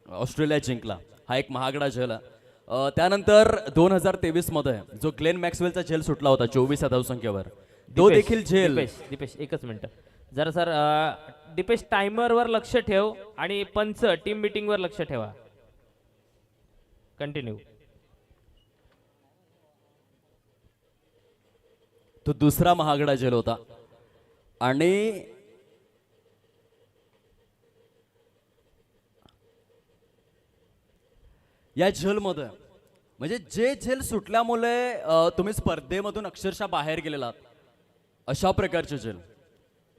ऑस्ट्रेलिया जिंकला. हा एक महागडा झेल आहे. त्यानंतर 2023 मध्ये जो ग्लेन मॅक्सवेलचा झेल सुटला होता 24 धावसंख्येवर, तो देखील झेल. दीपेश एकच मिनिट जरा सर. दीपेश टायमरवर लक्ष ठेव आणि पंच टीम मीटिंगवर लक्ष ठेवा. कंटिन्यू. तो दुसरा महागडा झेल होता. आणि या झेलमध्ये म्हणजे जे झेल सुटल्यामुळे तुम्ही स्पर्धेमधून अक्षरशः बाहेर गेलेलात अशा प्रकारचे झेल,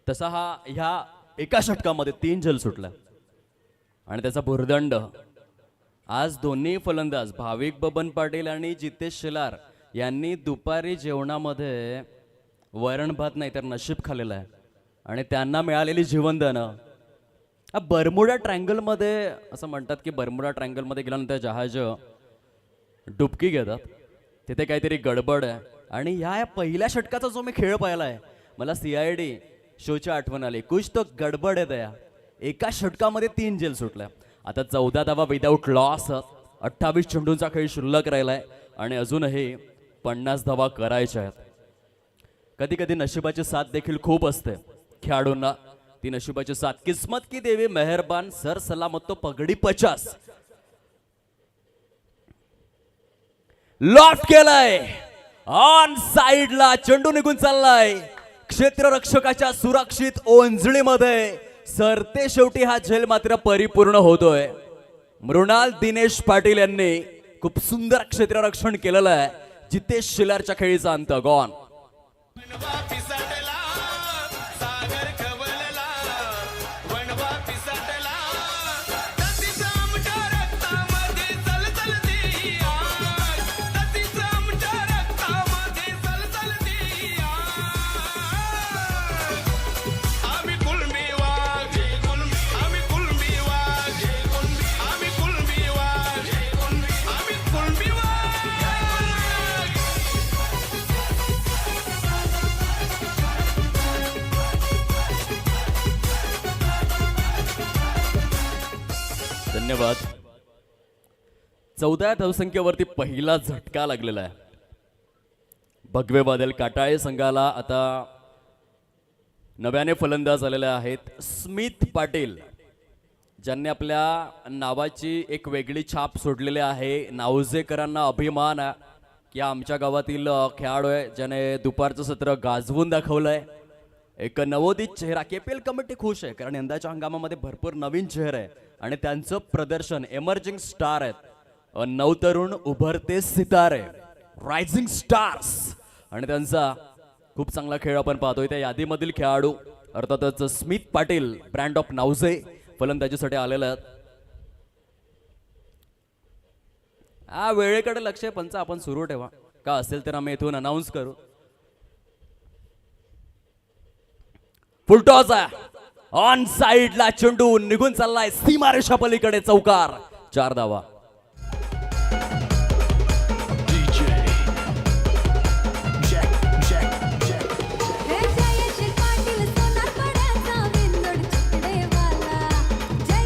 तसा हा ह्या एका षटकामध्ये 3 झेल सुटला. आणि त्याचा भुर्दंड आज दोन्ही फलंदाज भाविक बबन पाटील आणि जितेश शेलार यांनी दुपारी जेवणामध्ये वरण भात नाही तर नशीब खाल्लेलं आहे. आणि त्यांना मिळालेली जीवनदानं बर्मुडा ट्रँगलमध्ये, असं म्हणतात की बर्मुडा ट्रँगलमध्ये गेल्यानंतर जहाज डुबकी घेतात, तिथे काहीतरी गडबड आहे. आणि ह्या पहिल्या षटकाचा जो मी खेळ पाहिला आहे, मला CID शोची आठवण आली. कुछ तो गडबड आहे दया. एका षटकामध्ये 3 झेल सुटल्या. आता 14 धावा विदाऊट लॉस. 28 चेंडूंचा खेळ शिल्लक राहिलाय आणि अजूनही 50 धावा करायच्या आहेत. कधी कधी नशिबाची साथ देखील खूप असते खेळाडूंना. ती नशिबाची साथ किस्मत की देवी मेहरबान सर सलामत तो पगडी 50. लॉफ्ट केलाय ऑन साइडला. चेंडू निघून चाललाय क्षेत्ररक्षकाच्या सुरक्षित ओंजळीमध्ये. सरते शेवटी हा झेल मात्र परिपूर्ण होतोय. मृणाल दिनेश पाटील यांनी खूप सुंदर क्षेत्ररक्षण केलेलं आहे. जितेश शिलारच्या खेळीचा अंत गॉन. वणवा पिसाटला सागर खवलला वणवा पिसाटला ततीच आमच्या रक्तामध्ये चलचलती आग ततीच आमच्या रक्तामध्ये चलचलती आग आम्ही कुळमी वाघ आम्ही कुळमी वाघ आम्ही कुळमी वाघ आम्ही कुळमी वाघ. धन्यवाद. 14 धावसंख्येवरती पहिला झटका लागलेला आहे. भगवे बादल काटाळे संघाला आता नव्याने फलंदाज आलेले आहेत स्मिथ पाटील, ज्यांनी आपल्या नावाची एक वेगळी छाप सोडलेली आहे. नावजेकरांना अभिमान आहे की आमच्या गावातील खेळाडू आहे ज्याने दुपारचं सत्र गाजवून दाखवलंय. एक नवोदित चेहरा. केपीएल कमिटी खुश आहे कारण यंदाच्या हंगामामध्ये भरपूर नवीन चेहरे आहे आणि त्यांचं प्रदर्शन एमर्जिंग स्टार आहेत. नवतरुण उभरते सितारे रायझिंग स्टार्स आणि त्यांचा खूप चांगला खेळ आपण पाहतोय. त्या यादीमधील खेळाडू अर्थातच स्मिथ पाटील ब्रँड ऑफ नावजे फलंदाजीसाठी आलेले आहेत. वेळेकडे लक्ष आहे पंच. आपण सुरू ठेवा. का असेल तर आम्ही इथून अनाऊन्स करू. फुलटॉस ऑन साइडला. चेंडू निघून चाललाय सीमारेषा पलीकडे. चौकार. 4 धावा.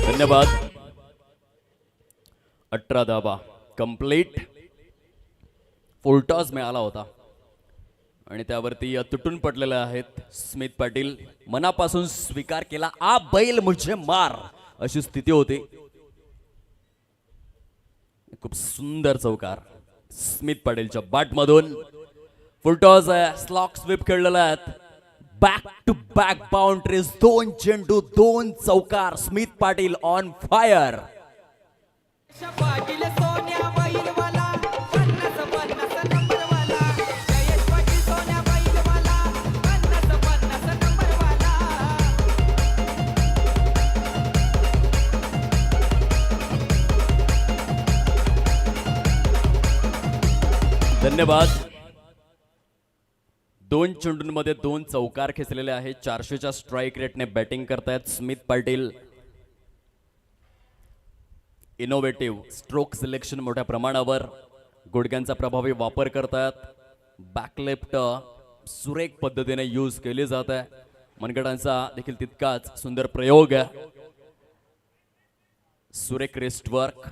धन्यवाद. 18 धावा कंप्लीट. फुलटॉस मिळाला होता आणि त्यावरती तुटून पडलेले आहेत स्मिथ पाटील. मनापासून स्वीकार केला. आ बैल मुझे मार अशी स्थिती होती. खूप सुंदर चौकार स्मिथ पाटीलच्या बॅटमधून. फुलटॉस स्लॉक स्वीप खेळलेला आहेत. Back to back boundaries. 2 चेंडू 2 चौकार. Smith Patil on fire. Patil सोन्या बैलवाला 50 नंबरवाला. जयेश पाटील सोन्या बैलवाला 50 नंबरवाला. धन्यवाद. 2 चेंडूंमध्ये 2 चौकार खेचलेले आहेत. 400च्या स्ट्राईक रेटने बॅटिंग करतायत Smith Patil. Innovative stroke selection मोठ्या प्रमाणावर. गुडघ्यांचा प्रभावी वापर करतात. बॅकलेफ्ट सुरेख पद्धतीने यूज केली जात आहे. मनगटांचा देखील तितकाच सुंदर प्रयोग आहे. सुरेख रिस्ट वर्क.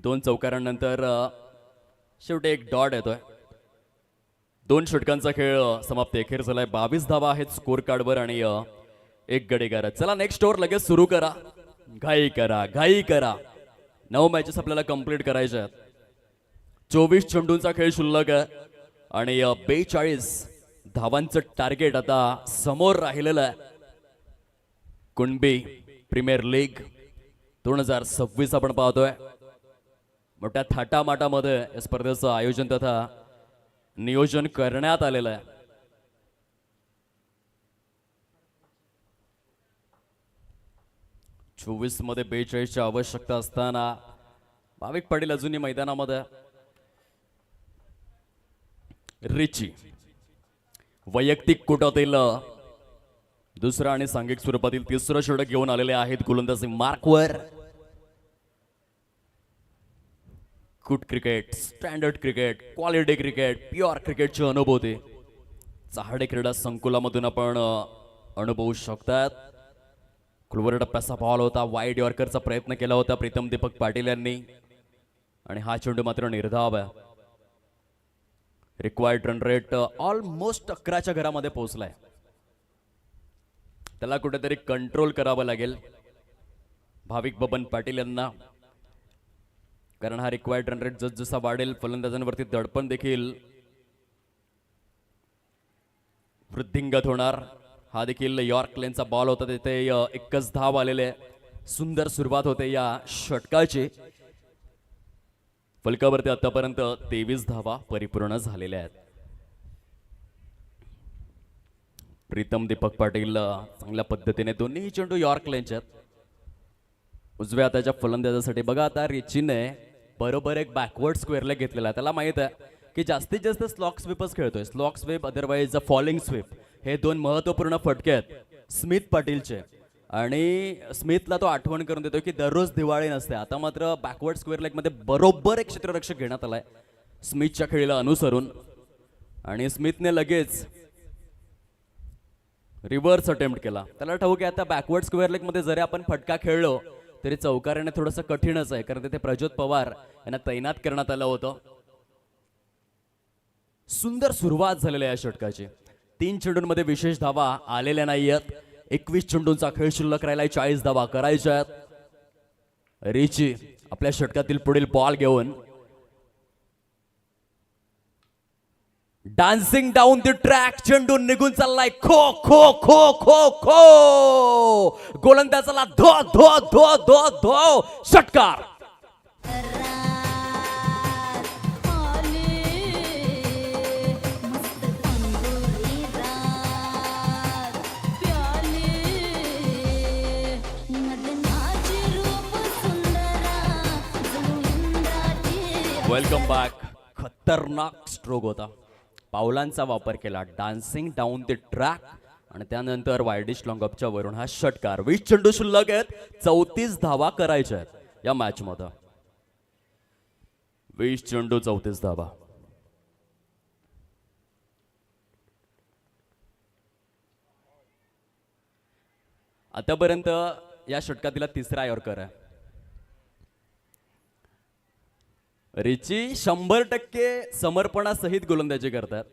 2 चौकारांनंतर शेवटी एक डॉट येतोय. 2 षटकांचा खेळ समाप्ती अखेर झालाय. 22 धावा आहेत स्कोर कार्डवर आणि 1 गडी करा. चला नेक्स्ट ओव्हर लगेच सुरू करा. घाई करा घाई करा. 9 मॅचेस आपल्याला कंप्लीट करायच्या आहेत. 24 चेंडूंचा खेळ शिल्लक आहे आणि 42 धावांचं टार्गेट आता समोर राहिलेलं आहे. कुणबी प्रीमियर लीग 2026 आपण पाहतोय. मोठ्या थाटामाटामध्ये या स्पर्धेचं आयोजन तथा नियोजन करण्यात आलेलं आहे. चोवीस मध्ये 42ची आवश्यकता असताना भाविक पाटील अजूनही मैदानामध्ये. रिची वैयक्तिक कोटातील दुसरा आणि सांघिक स्वरूपातील तिसरं षटक घेऊन आलेले आहेत गोलंदाजी मार्कवर. Good cricket, standard cricket, quality cricket, pure क्रिकेटची अनुभूती चहाडे क्रीडा संकुलामधून आपण अनुभवू शकतात. खुलवर टप्प्याचा बॉल होता. वाईड यॉर्करचा प्रयत्न केला होता प्रीतम दीपक पाटील यांनी आणि हा चेंडू मात्र निर्धाव आहे. रिक्वायर्ड रन रेट ऑलमोस्ट 11च्या घरामध्ये पोहोचलाय. त्याला कुठेतरी कंट्रोल करावं लागेल भाविक बबन पाटील यांना, कारण हा रिक्वायर्ड रन रेट जसजसा वाढेल फलंदाजांवरती दडपण देखील वृद्धिंगत होणार. हा देखील यॉर्क लेनचा बॉल होता, तिथे एकच धाव आलेले आहे. सुंदर सुरुवात होते या षटकाची. फलकावरती आतापर्यंत 23 धावा परिपूर्ण झालेल्या आहेत. प्रीतम दीपक पाटील चांगल्या पद्धतीने दोन्ही चेंडू यॉर्क लेनचे आहेत. उजव्या हाताच्या फलंदाजासाठी बघा आता रिचीने बरोबर एक बॅकवर्ड स्क्वेअर लेग घेतलेला आहे. त्याला माहित आहे की जास्तीत जास्त स्लॉक स्वीपच खेळतोय. Slog sweep otherwise falling sweep हे दोन महत्वपूर्ण फटके आहेत स्मिथ पाटीलचे, आणि स्मिथला तो आठवण करून देतो की दररोज दिवाळी नसते. आता मात्र बॅकवर्ड स्क्वेअर लेग मध्ये बरोबर एक क्षेत्ररक्षक घेण्यात आलाय स्मिथच्या खेळीला अनुसरून, आणि स्मिथने लगेच रिव्हर्स अटेम्प्ट केला. त्याला ठाऊक आहे आता बॅकवर्ड स्क्वेअर लेग मध्ये जरी आपण फटका खेळलो तरी चौकाराने थोडंसं कठीणच आहे, कारण तिथे प्रज्योत पवार यांना तैनात करण्यात आलं होतं. सुंदर सुरुवात झालेली आहे या षटकाची. 3 चेंडूंमध्ये विशेष धावा आलेल्या नाहीयेत. 21 चेंडूंचा खेळ शिल्लक राहिलाय. 40 धावा करायच्या आहेत. रिची आपल्या षटकातील पुढील बॉल घेऊन डान्सिंग डाऊन द ट्रॅक चेंडू निघून चाललाय. खो खो खो खो खो गोलंदाजाला धो धो धो धो धो षटकार. Welcome back. खतरनाक स्ट्रोक होता. पावलांचा वापर केला, डान्सिंग डाऊन द ट्रॅक, आणि त्यानंतर वायडिश लॉंगअपच्या वरून हा षटकार. 20 चेंडू शिल्लक आहेत. 34 धावा करायच्या आहेत या मॅच मध्ये. 20 चेंडू 34 धावा. आतापर्यंत या षटकातील तिसरा यॉर्कर आहे. रिची 100% समर्पणासहित गोलंदाजी करतात.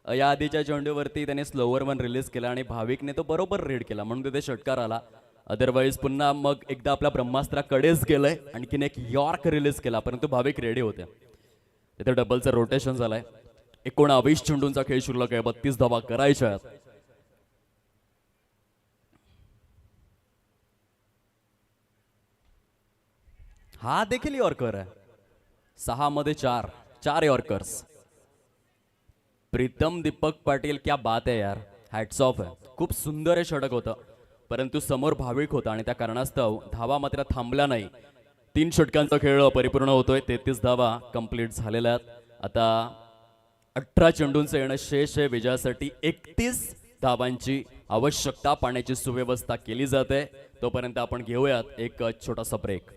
या आधीच्या चेंडूवरती त्याने स्लोवर वन रिलीज केला आणि भाविकने तो बरोबर रीड केला म्हणून तिथे षटकार आला. अदरवाईज पुन्हा मग एकदा आपल्या ब्रह्मास्त्राकडेच गेलंय, आणखीन एक यॉर्क रिलीज केला, परंतु भाविक रेडी होते. तिथे डबलचं रोटेशन झालंय. 19 चेंडूंचा खेळ शिल्लक आहे. 32 धावा करायच्या आहेत. हा देखील यॉर्कर आहे. 6 मध्ये 4 यॉर्कर्स. प्रीतम दीपक पाटील, क्या बात आहे यार, हॅट्स ऑफ आहे. खूप सुंदर हे षटक होतं, परंतु समोर भाविक होता आणि त्या कारणास्तव धावा मात्र थांबल्या नाही. 3 षटकांचा खेळ परिपूर्ण होतोय. 33 धावा कंप्लीट झालेल्या आहेत. आता 18 चेंडूंचं येणं शेष आहे. विजयासाठी 31 धावांची आवश्यकता. पाण्याची सुव्यवस्था केली जाते. तोपर्यंत आपण घेऊयात एक छोटासा ब्रेक.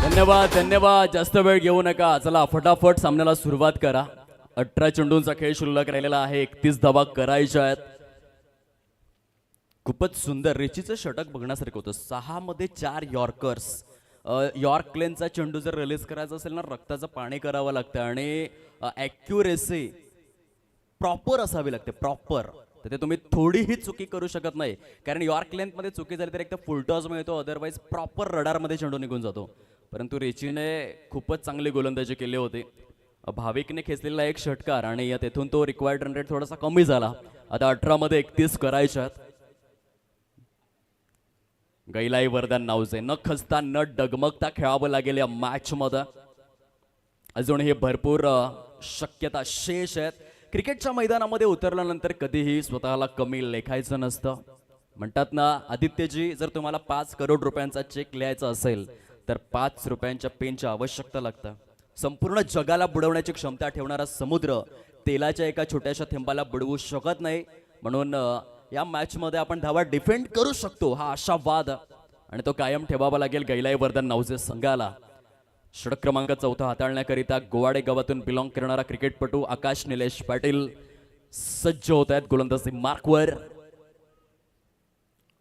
धन्यवाद धन्यवाद. जास्त वेळ घेऊ नका. चला फटाफट सामन्याला सुरुवात करा. 18 चेंडूंचा खेळ शिल्लक राहिलेला आहे. 31 धावा करायच्या आहेत. खूपच सुंदर रिचीचं षटक बघण्यासारखं होतं. 6 मध्ये 4 यॉर्कर्स. यॉर्क लेनचा चेंडू जर रिलीज करायचा असेल ना, रक्ताचं पाणी करावं लागतं आणि ॲक्युरेसी प्रॉपर असावी लागते. प्रॉपर. तर ते तुम्ही थोडीही चुकी करू शकत नाही, कारण यॉर्क लेंथमध्ये चुकी झाली तर एक तर फुलटॉस मिळतो, अदरवाईज प्रॉपर रडारमध्ये चेंडू निघून जातो. परंतु रिचीने खूपच चांगली गोलंदाजी केली होती. भाविकने खेचलेला एक षटकार आणि तेथून तो रिक्वायर्ड रन रेट थोडासा कमी झाला. आता 18 मध्ये 31 करायच्यात. गैलाई वरदान नावचे न खचता न डगमगता खेळावं लागेल या मॅच मध्ये. अजून हे भरपूर शक्यता शेष आहेत. क्रिकेटच्या मैदानामध्ये उतरल्यानंतर कधीही स्वतःला कमी लेखायचं नसतं. म्हणतात ना आदित्यजी, जर तुम्हाला 5 करोड रुपयांचा चेक लिहायचा असेल तर 5 रुपयांच्या पेनची आवश्यकता लागतं. संपूर्ण जगाला बुडवण्याची क्षमता ठेवणारा समुद्र तेलाच्या एका छोट्याशा थेंबाला बुडवू शकत नाही. म्हणून या मॅच मध्ये आपण धावा डिफेंड करू शकतो हा आशावाद आणि तो कायम ठेवावा लागेल गैलाई वर्धन नावचे संघाला. षटक क्रमांक 4 हाताळण्याकरिता गोवाडे गावातून बिलॉंग करणारा क्रिकेटपटू आकाश निलेश पाटील सज्ज होत आहेत गोलंदाजी मार्कवर.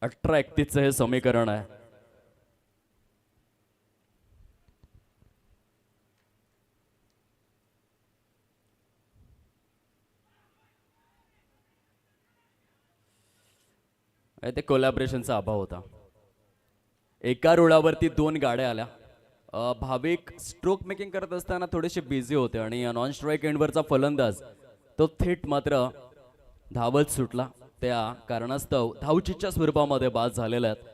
18-31 हे समीकरण आहे. ते कोलॅबरेशनचा अभाव होता. एका रुळावरती 2 गाड्या आल्या. भाविक स्ट्रोक मेकिंग करत असताना थोडेसे बिझी होते आणि नॉन स्ट्राईक एंडवरचा फलंदाज तो थेट मात्र धावत सुटला. त्या कारणास्तव धावचीच्या स्वरूपामध्ये बाद झालेल्या आहेत.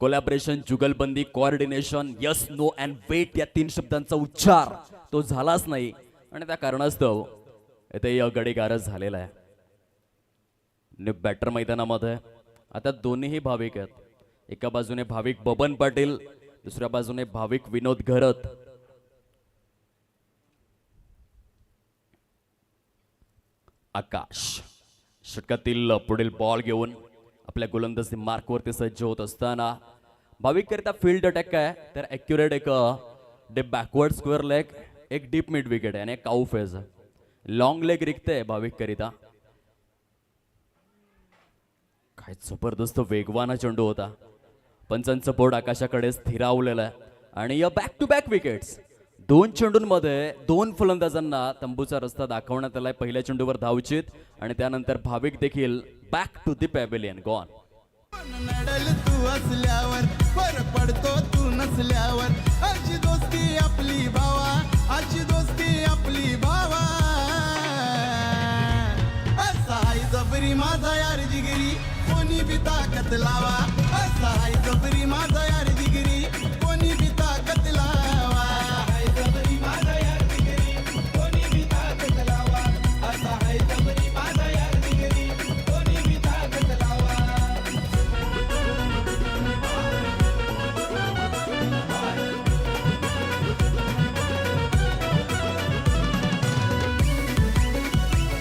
कोलॅबरेशन, जुगलबंदी, coordination, yes no and wait या 3 शब्दांचा उच्चार तो झालाच नाही आणि त्या कारणास्तव इथे गडीगारच झालेला आहे. बॅटर मैदानामध्ये आता दोन्हीही भाविक आहेत. एका बाजूने भाविक बबन पाटील, दुसऱ्या बाजूने भाविक विनोद घरत. आकाश षटकातील पुढील बॉल घेऊन आपल्या गोलंदाजी मार्कवरती सज्ज होत असताना भाविक करिता फील्ड अटॅक काय तर ॲक्युरेट एक डीप बॅकवर्ड स्क्वेअर लेग, एक डीप मिड विकेट आहे आणि एक काऊ फेज. लॉंग लेग रिक्त भाविक करिता. काय जबरदस्त वेगवान चेंडू होता. पंचांचं बोर्ड आकाशाकडे स्थिरावलेलं आहे आणि या बॅक टू बॅक विकेट्स. 2 चेंडूंमध्ये 2 फलंदाजांना तंबूचा रस्ता दाखवण्यात आलाय. पहिल्या चेंडूवर धावचित आणि त्यानंतर भाविक देखील back to the pavilion gone. नडल तू असल्यावर फरक पडतो तू नसल्यावर. आजची दोस्ती आपली भावा, आजची दोस्ती आपली भावा. असा हाय जबरी माझा यार जिगरी, कोणी बी ताकद लावा. असा हाय जबरी माझा यार जिगरी, कोणी बी ताकद लावा. हाय जबरी माझा यार जिगरी, कोणी बी ताकद लावा. असा हाय जबरी माझा यार जिगरी, कोणी बी ताकद लावा.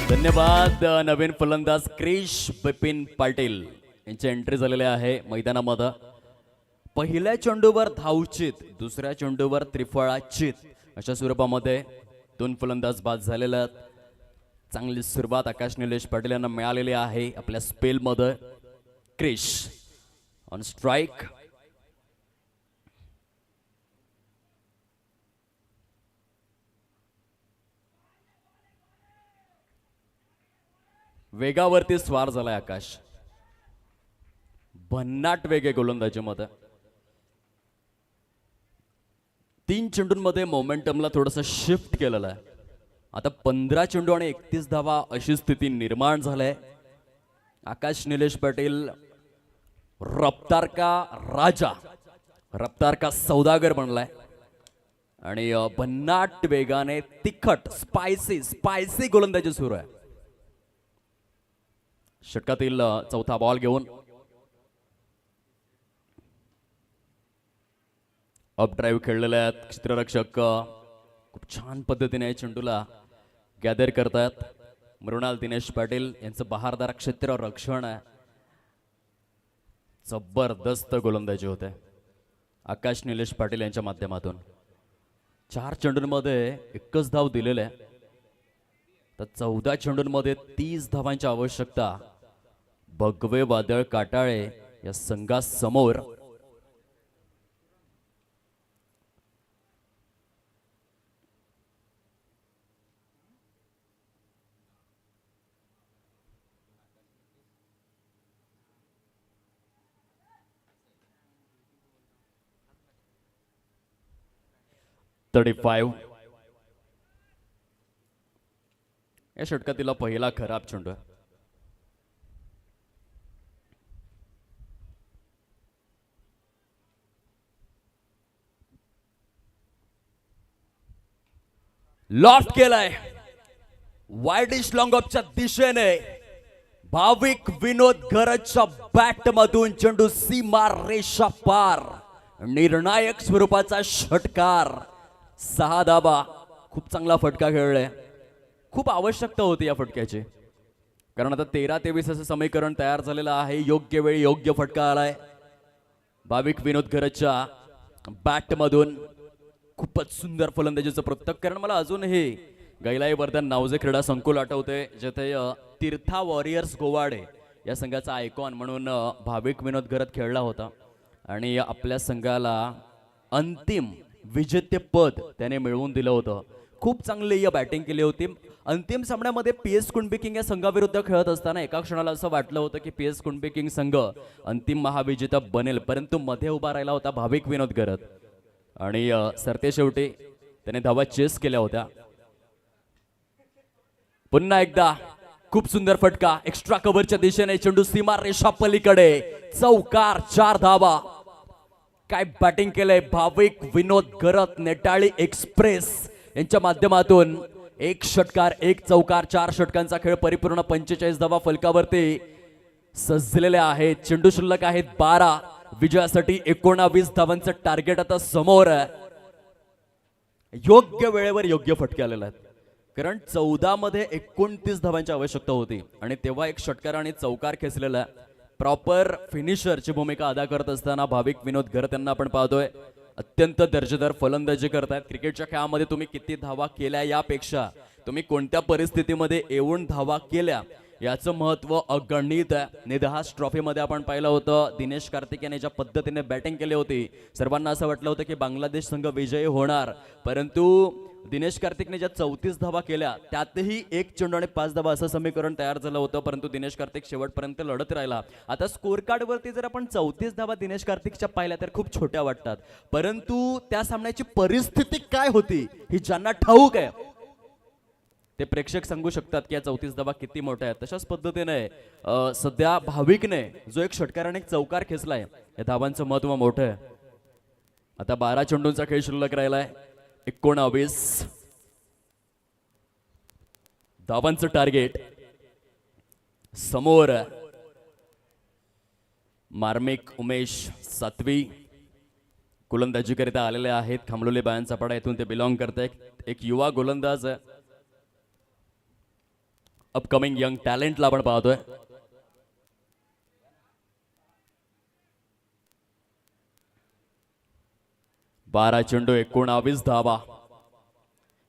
धन्यवाद. नवीन फलंदाज क्रिश बिपिन पाटील यांची एंट्री झालेली आहे मैदानामध्ये. पहिल्या चेंडूवर धावचित, दुसऱ्या चेंडूवर त्रिफळाचित अशा स्वरूपामध्ये 2 फलंदाज बाद झालेले आहेत. चांगली सुरुवात आकाश निलेश पाटील यांना मिळालेली आहे आपल्या स्पेलमध्ये. Krish on strike. वेगावरती स्वार झालाय आकाश. भन्नाट वेग आहे गोलंदाजीमध्ये. 3 चेंडूंमध्ये मोमेंटमला थोडंसं शिफ्ट केलेलं आहे. आता 15 चेंडू आणि 31 धावा अशी स्थिती निर्माण झाली. आकाश निलेश पाटील रफ्तार का राजा, रफ्तार का सौदागर बनलाय आणि भन्नाट वेगाने तिखट स्पायसी गोलंदाजी सुरू आहे. षटकातील 4था बॉल घेऊन अप ड्राईव्ह खेळलेले आहेत. क्षेत्ररक्षक खूप छान पद्धतीने चेंडूला गॅदर करतायत. मृणाल दिनेश पाटील यांचं बहारदार क्षेत्र रक्षण आहे. जबरदस्त गोलंदाजी होते आकाश निलेश पाटील यांच्या माध्यमातून. 4 चेंडूंमध्ये 1च धाव दिलेले आहे. तर 14 चेंडूंमध्ये 30 धावांची आवश्यकता भगवे वादळ काटाळे या संघासमोर. या षटकातील पहिला खराब चेंडू आहे. लॉफ्ट केलाय वाईडिश लॉंग ऑफच्या दिशेने. भाविक विनोद गरजच्या बॅट मधून चेंडू सीमा रेषा पार. निर्णायक स्वरूपाचा षटकार. 6 धाबा. खूप चांगला फटका खेळलाय. खूप आवश्यकता होती या फटक्याची, कारण आता 13-23 असं समीकरण तयार झालेलं आहे. योग्य वेळी योग्य फटका आलाय भाविक विनोद गरजच्या बॅट मधून. खूपच सुंदर फलंदाजीचं प्रत्येक. कारण मला अजूनही गैलाई वर्धन नावजे क्रीडा संकुल आठवते, जेथे तीर्था वॉरियर्स गोवाडे या संघाचा आयकॉन म्हणून भाविक विनोद गरज खेळला होता आणि आपल्या संघाला अंतिम विजेतेपद त्याने मिळवून दिलं होतं. खूप चांगली या बॅटिंग केली होती. अंतिम सामन्यामध्ये PS कुणबी किंग या संघाविरुद्ध खेळत असताना एका क्षणाला असं वाटलं होतं की PS कुणबी किंग संघ अंतिम महाविजेता बनेल, परंतु मध्ये उभा राहिला होता भाविक विनोद गरज आणि सरतेशेवटी त्याने धावा चेस केल्या होत्या. पुन्हा एकदा खूप सुंदर फटका. एक्स्ट्रा कव्हरच्या दिशेने चेंडू सीमा रेषा पलीकडे. चौकार. 4 धावा. काय बॅटिंग केलंय भाविक विनोद गरज. नेटाळी एक्सप्रेस यांच्या माध्यमातून 1 षटकार 1 चौकार. 4 षटकांचा खेळ परिपूर्ण. 45 धावा फलकावरती सजलेल्या आहेत. चेंडू शिल्लक आहेत 12. विजयासाठी 19 धावांचं टार्गेट आता समोर आहे. योग्य वेळेवर योग्य फटके आलेले आहेत, कारण 14 मध्ये 29 धावांची आवश्यकता होती आणि तेव्हा 1 षटकार आणि चौकार खेचलेला आहे. प्रॉपर फिनिशरची भूमिका अदा करत असताना भाविक विनोद गरज यांना आपण पाहतोय अत्यंत दर्जेदार फलंदाजी करतायत. क्रिकेटच्या खेळामध्ये तुम्ही किती धावा केल्या यापेक्षा तुम्ही कोणत्या परिस्थितीमध्ये येऊन धावा केल्या याचं महत्व अगणित आहे. निदहास ट्रॉफीमध्ये आपण पाहिलं होतं दिनेश कार्तिक याने ज्या पद्धतीने बॅटिंग केली होती, सर्वांना असं वाटलं होतं की बांगलादेश संघ विजयी होणार, परंतु दिनेश कार्तिकने ज्या 34 धावा केल्या त्यातही 1 चेंडू आणि 5 धावा असं समीकरण तयार झालं होतं, परंतु दिनेश कार्तिक शेवटपर्यंत लढत राहिला. आता स्कोर कार्डवरती जर आपण 34 धावा दिनेश कार्तिकच्या पाहिल्या तर खूप छोट्या वाटतात, परंतु त्या सामन्याची परिस्थिती काय होती ही ज्यांना ठाऊक आहे ते प्रेक्षक सांगू शकतात की या 34 धावा किती मोठ्या आहेत. तशाच पद्धतीने सध्या भाविकने जो 1 षटकार आणि 1 चौकार खेचलाय या धावांचं महत्व मोठं आहे. आता 12 चेंडूंचा खेळ शिल्लक राहिलाय. 19 धावांचं टार्गेट समोर. मार्मिक उमेश सातवी गोलंदाजीकरिता आलेले आहेत. खामलोली बायांचा पाडा येथून ते बिलॉंग करतात. एक युवा गोलंदाज अपकमिंग यंग टॅलेंटला आपण पाहतोय. बारा चेंडू 19 धावा.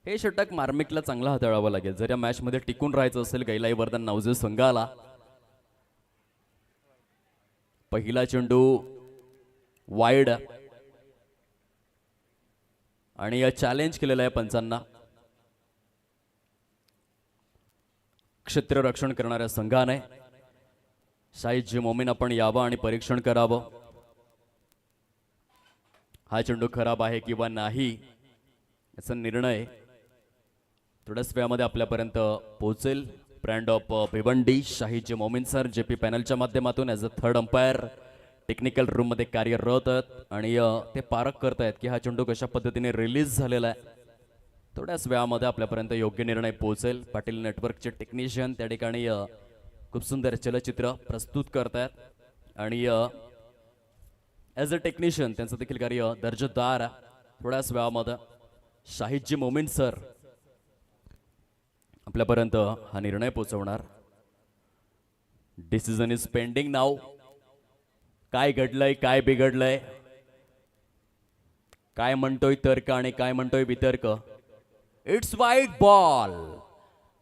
हे षटक मार्मिकला चांगला हाताळावं लागेल जर या मॅच मध्ये टिकून राहायचं असेल गैलाई वर्धन नावजे संघाला. पहिला चेंडू वाईड आणि या चॅलेंज केलेलं आहे पंचांना. क्षेत्ररक्षण करणाऱ्या संघाने शाहिद मोमीन आपण यावं आणि परीक्षण करावं. हा चेंडू खराब आहे किंवा नाही याचा निर्णय थोड्याच वेळामध्ये आपल्यापर्यंत पोहोचेल. Brand of Bhiwandi Shahid Momin sir JP पॅनलच्या माध्यमातून as a third umpire technical room मध्ये कार्यरत आहेत आणि ते पारख करतायत की हा चेंडू कशा पद्धतीने रिलीज झालेला आहे. थोड्याच वेळामध्ये आपल्यापर्यंत योग्य निर्णय पोहोचेल. पाटील नेटवर्कचे टेक्निशियन त्या ठिकाणी खूप सुंदर चलचित्र प्रस्तुत करतायत आणि ॲज अ टेक्निशियन त्यांचं देखील कार्य दर्जेदार. थोड्याच वेळामध्ये शाहिद मोमीन सर आपल्यापर्यंत हा निर्णय पोहोचवणार. डिसिजन इज पेंडिंग नाव. काय घडलंय, काय बिघडलंय, काय म्हणतोय तर्क आणि काय म्हणतोय वितर्क. It's wide ball.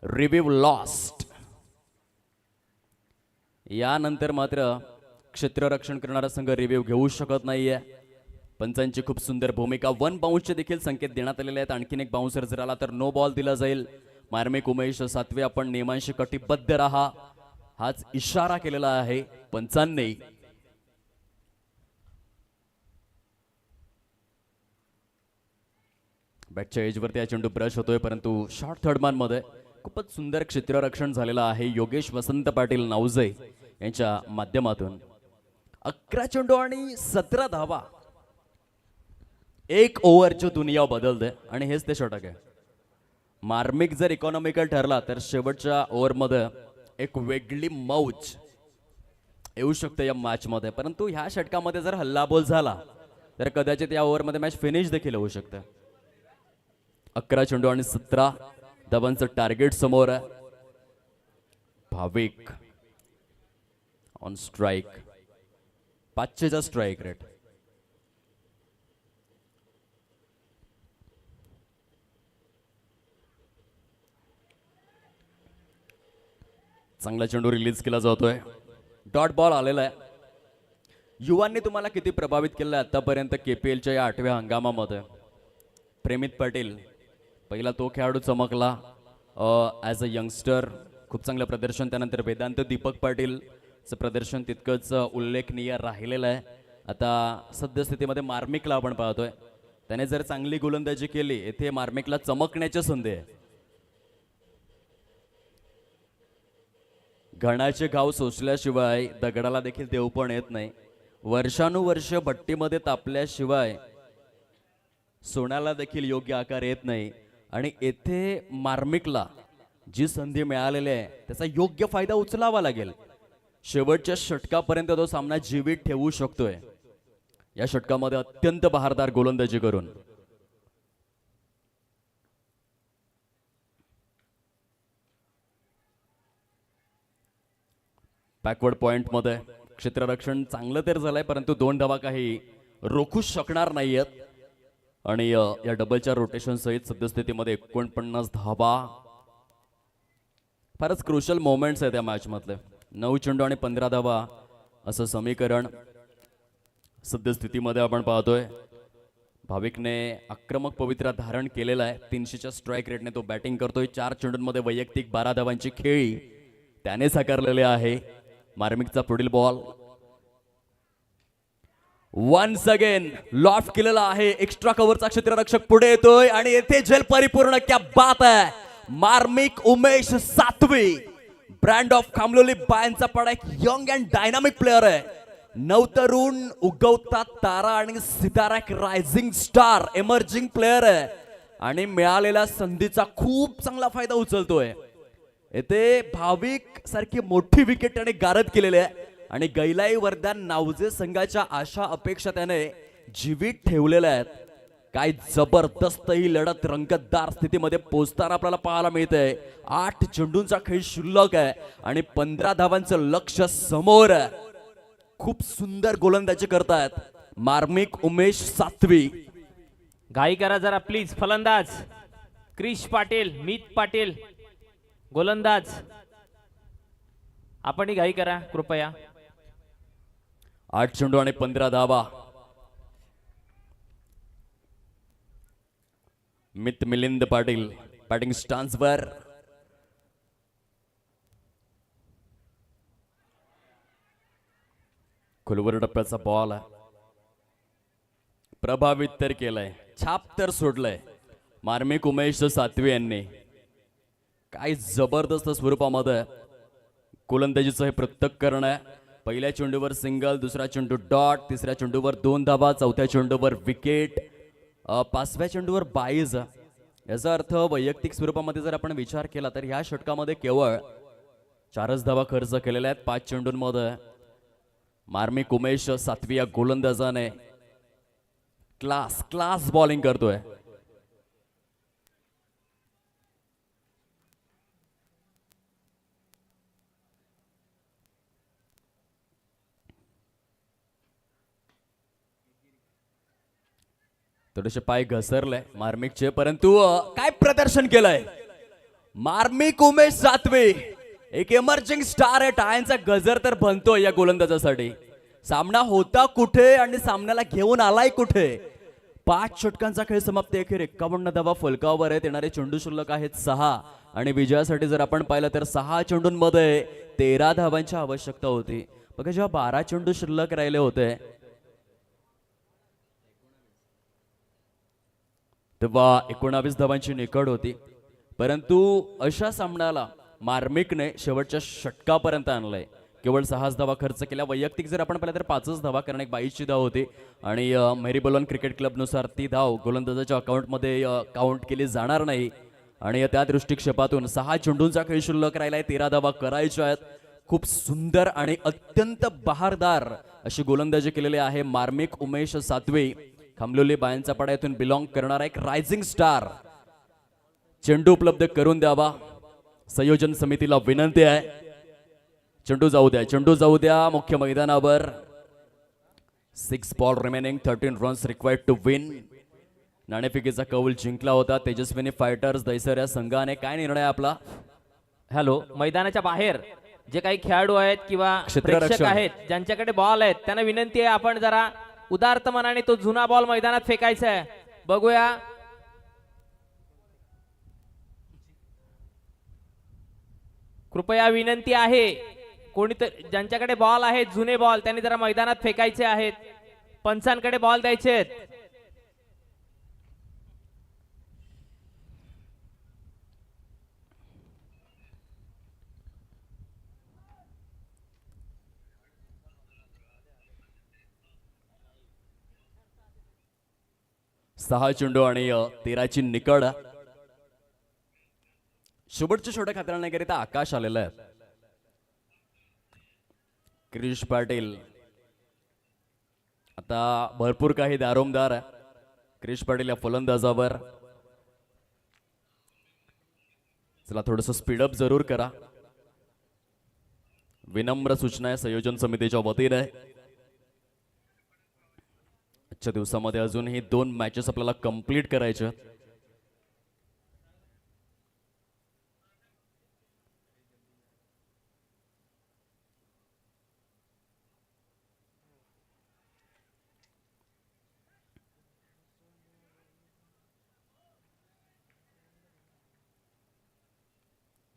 Review lost. यानंतर मात्र क्षेत्ररक्षण करणारा संघ रिव्ह्यू घेऊ शकत नाहीये. पंचांची खूप सुंदर भूमिका. 1 बाउन्सचे देखील संकेत देण्यात आलेले आहेत. आणखीन एक बाउन्सर जर आला तर नो बॉल दिला जाईल. मार्मिक उमेश सातवे आपण नियमांशी कटिबद्ध राहा हाच इशारा केलेला आहे पंचांनी. बॅटच्या एजवरती हा चेंडू ब्रश होतोय, परंतु शॉर्ट थर्डमॅन मध्ये खूपच सुंदर क्षेत्ररक्षण झालेलं आहे योगेश वसंत पाटील नावजे यांच्या माध्यमातून. 11 चेंडू आणि 17 धावा. एक ओव्हरची दुनिया बदलते आणि हेच ते षटक आहे. मार्मिक जर इकॉनॉमिकल ठरला तर शेवटच्या ओव्हरमध्ये एक वेगळी मौज येऊ शकते या मॅचमध्ये. परंतु ह्या षटकामध्ये जर हल्लाबोल झाला तर कदाचित या ओव्हरमध्ये मॅच फिनिश देखील होऊ शकते. 11 चेंडू आणि 17 धावांचं टार्गेट समोर आहे. Bhavik on strike. 500चा स्ट्राईक रेट. चांगला चेंडू रिलीज केला जातोय. डॉट बॉल आलेला आहे. युवांनी तुम्हाला किती प्रभावित केलं आतापर्यंत केपीएलच्या या 8व्या हंगामामध्ये? प्रेमित पाटील पहिला तो खेळाडू चमकला ॲज अ यंगस्टर. खूप चांगलं प्रदर्शन. त्यानंतर वेदांत दीपक पाटीलचं प्रदर्शन तितकंच उल्लेखनीय राहिलेलं आहे. आता सद्यस्थितीमध्ये मार्मिकला आपण पाहतोय. त्याने जर चांगली गोलंदाजी केली येथे मार्मिकला चमकण्याची संधी आहे. घणाचे घाव सोसल्याशिवाय दगडाला देखील देव पण येत नाही. वर्षानुवर्ष भट्टीमध्ये तापल्याशिवाय सोन्याला देखील योग्य आकार येत नाही. आणि येथे मार्मिकला जी संधी मिळालेली आहे त्याचा योग्य फायदा उचलावा लागेल. शेवटच्या षटकापर्यंत तो सामना जीवित ठेवू शकतोय या षटकामध्ये अत्यंत बहारदार गोलंदाजी करून. बॅकवर्ड पॉइंट मध्ये क्षेत्ररक्षण चांगलं तर झालंय परंतु 2 धावा काही रोखू शकणार नाहीयेत. आणि या डबलच्या रोटेशन सहित सद्यस्थितीमध्ये 49 धावा. फारच क्रुशल मोमेंट्स आहेत या मॅच मधले. 9 चेंडू आणि 15 धावा असं समीकरण सद्यस्थितीमध्ये आपण पाहतोय. भाविकने आक्रमक पवित्रा धारण केलेला आहे. 300च्या स्ट्राईक रेटने तो बॅटिंग करतोय. 4 चेंडूंमध्ये वैयक्तिक 12 धावांची खेळी त्याने साकारलेली आहे. मार्मिकचा पुढील बॉल वन्स अगेन लॉफ्ट केलेला आहे. एक्स्ट्रा कव्हरचा क्षेत्ररक्षक पुढे येतोय आणि येथे जल परिपूर्ण. क्या बात आहे. मार्मिक उमेश सातवी ब्रँड ऑफ खामलोली बायांचा पडा. एक यंग अँड डायनामिक प्लेअर आहे. नवतरुण उगवता तारा आणि सितारा एक रायझिंग स्टार एमर्जिंग प्लेअर आहे आणि मिळालेल्या संधीचा खूप चांगला फायदा उचलतोय. येथे भाविक सारखी मोठी विकेट त्याने गारद केलेली आहे आणि गैलाई वरदान नावजे संघाच्या आशा अपेक्षा त्याने जीवित ठेवलेल्या आहेत. काय जबरदस्त ही लढत रंगतदार स्थितीमध्ये पोहोचताना आपल्याला पाहायला मिळतंय. 8 चेंडूंचा खेळ शिल्लक आहे आणि 15 धावांचं लक्ष समोर आहे. खूप सुंदर गोलंदाजी करतायत मार्मिक उमेश सातवी. घाई करा जरा प्लीज. फलंदाज क्रिश पाटील, मीत पाटील गोलंदाज आपणही घाई करा कृपया. 8 चेंडू आणि 15 धावा. मित मिलिंद पाटील बॅटिंग स्टान्सवर. खुलवर टप्प्याचा बॉल प्रभावित तर केलाय, छाप तर सोडलंय मार्मिक उमेश सातवी यांनी. काय जबरदस्त स्वरूपामध्ये गोलंदाजीचं हे पृथक्करण आहे. पहिल्या चेंडूवर सिंगल, दुसरा चेंडू डॉट, तिसऱ्या चेंडूवर 2 धावा, चौथ्या चेंडूवर विकेट, 5व्या चेंडूवर 22. याचा अर्थ वैयक्तिक स्वरूपामध्ये जर आपण विचार केला तर ह्या षटकामध्ये केवळ 4च धावा खर्च केलेल्या आहेत 5 चेंडूंमध्ये. मार्मिक उमेश सातवी या गोलंदाजाने क्लास बॉलिंग करतोय. थोडेसे पाय घसरले मार्मिकचे परंतु काय प्रदर्शन केलंय मार्मिक उमेश सातवी. एक एमर्जिंग स्टार आहे. टाळ्यांचा गजर तर बनतोय या गोलंदाजासाठी. सामना होता कुठे आणि सामन्याला घेऊन आलाय कुठे. 5 षटकांचा खेळ समाप्त. अखेर 51 धावा फलकावर आहेत. येणारे चेंडू शिल्लक आहेत 6 आणि विजयासाठी जर आपण पाहिलं तर 6 चेंडूंमध्ये 13 धावांची आवश्यकता होती. बघा जेव्हा 12 चेंडू शिल्लक राहिले होते तेव्हा 19 धावांची निकड होती. परंतु अशा सामन्याला मार्मिकने शेवटच्या षटकापर्यंत आणलंय. केवळ 6च धावा खर्च केल्या. वैयक्तिक जर आपण पाहिलं तर 5च धावा, कारण एक 22ची धाव होती आणि मेरीबोलन क्रिकेट क्लबनुसार ती धाव गोलंदाजाच्या अकाउंटमध्ये काउंट केली जाणार नाही. आणि त्या दृष्टिक्षेपातून 6 चेंडूंचा खेळ शिल्लक राहिलाय. 13 धावा करायच्या आहेत. खूप सुंदर आणि अत्यंत बहारदार अशी गोलंदाजी केलेली आहे मार्मिक उमेश सातवे. खामलोली बायांचा पाडा येथून बिलॉंग करणारा एक रायझिंग स्टार. चेंडू उपलब्ध करून द्यावा, संयोजन समितीला विनंती आहे. चेंडू जाऊ द्या, चेंडू जाऊ द्या मुख्य मैदानावर. 6 ball remaining, 13 runs required to win. नाणेफेकीचा कौल जिंकला होता तेजस्विनी फायटर्स दैसर या संघाने. काय निर्णय आपला? हॅलो, मैदानाच्या बाहेर जे काही खेळाडू आहेत किंवा क्षेत्ररक्षक. प्रेक्षक आहेत ज्यांच्याकडे बॉल आहेत त्यांना विनंती आहे आपण जरा उदार्थ मनाने तो जुना बॉल मैदानात फेकायचा आहे. बघूया. कृपया विनंती आहे, कोणी ज्यांच्याकडे बॉल आहेत जुने बॉल त्यांनी जरा मैदानात फेकायचे आहेत. पंचांकडे बॉल द्यायचे आहेत. सहा चेंडू आणि 13ची निकड. शेवटच्या षटक हाताळण्याकरिता आकाश आलेला आहे. क्रिश पाटील आता भरपूर काही दारोमदार आहे. क्रिश पाटील या फलंदाजावर. चला थोडस स्पीडअप जरूर करा, विनम्र सूचना आहे संयोजन समितीच्या वतीने. आजच्या दिवसामध्ये अजूनही 2 मॅचेस आपल्याला कंप्लीट करायचे.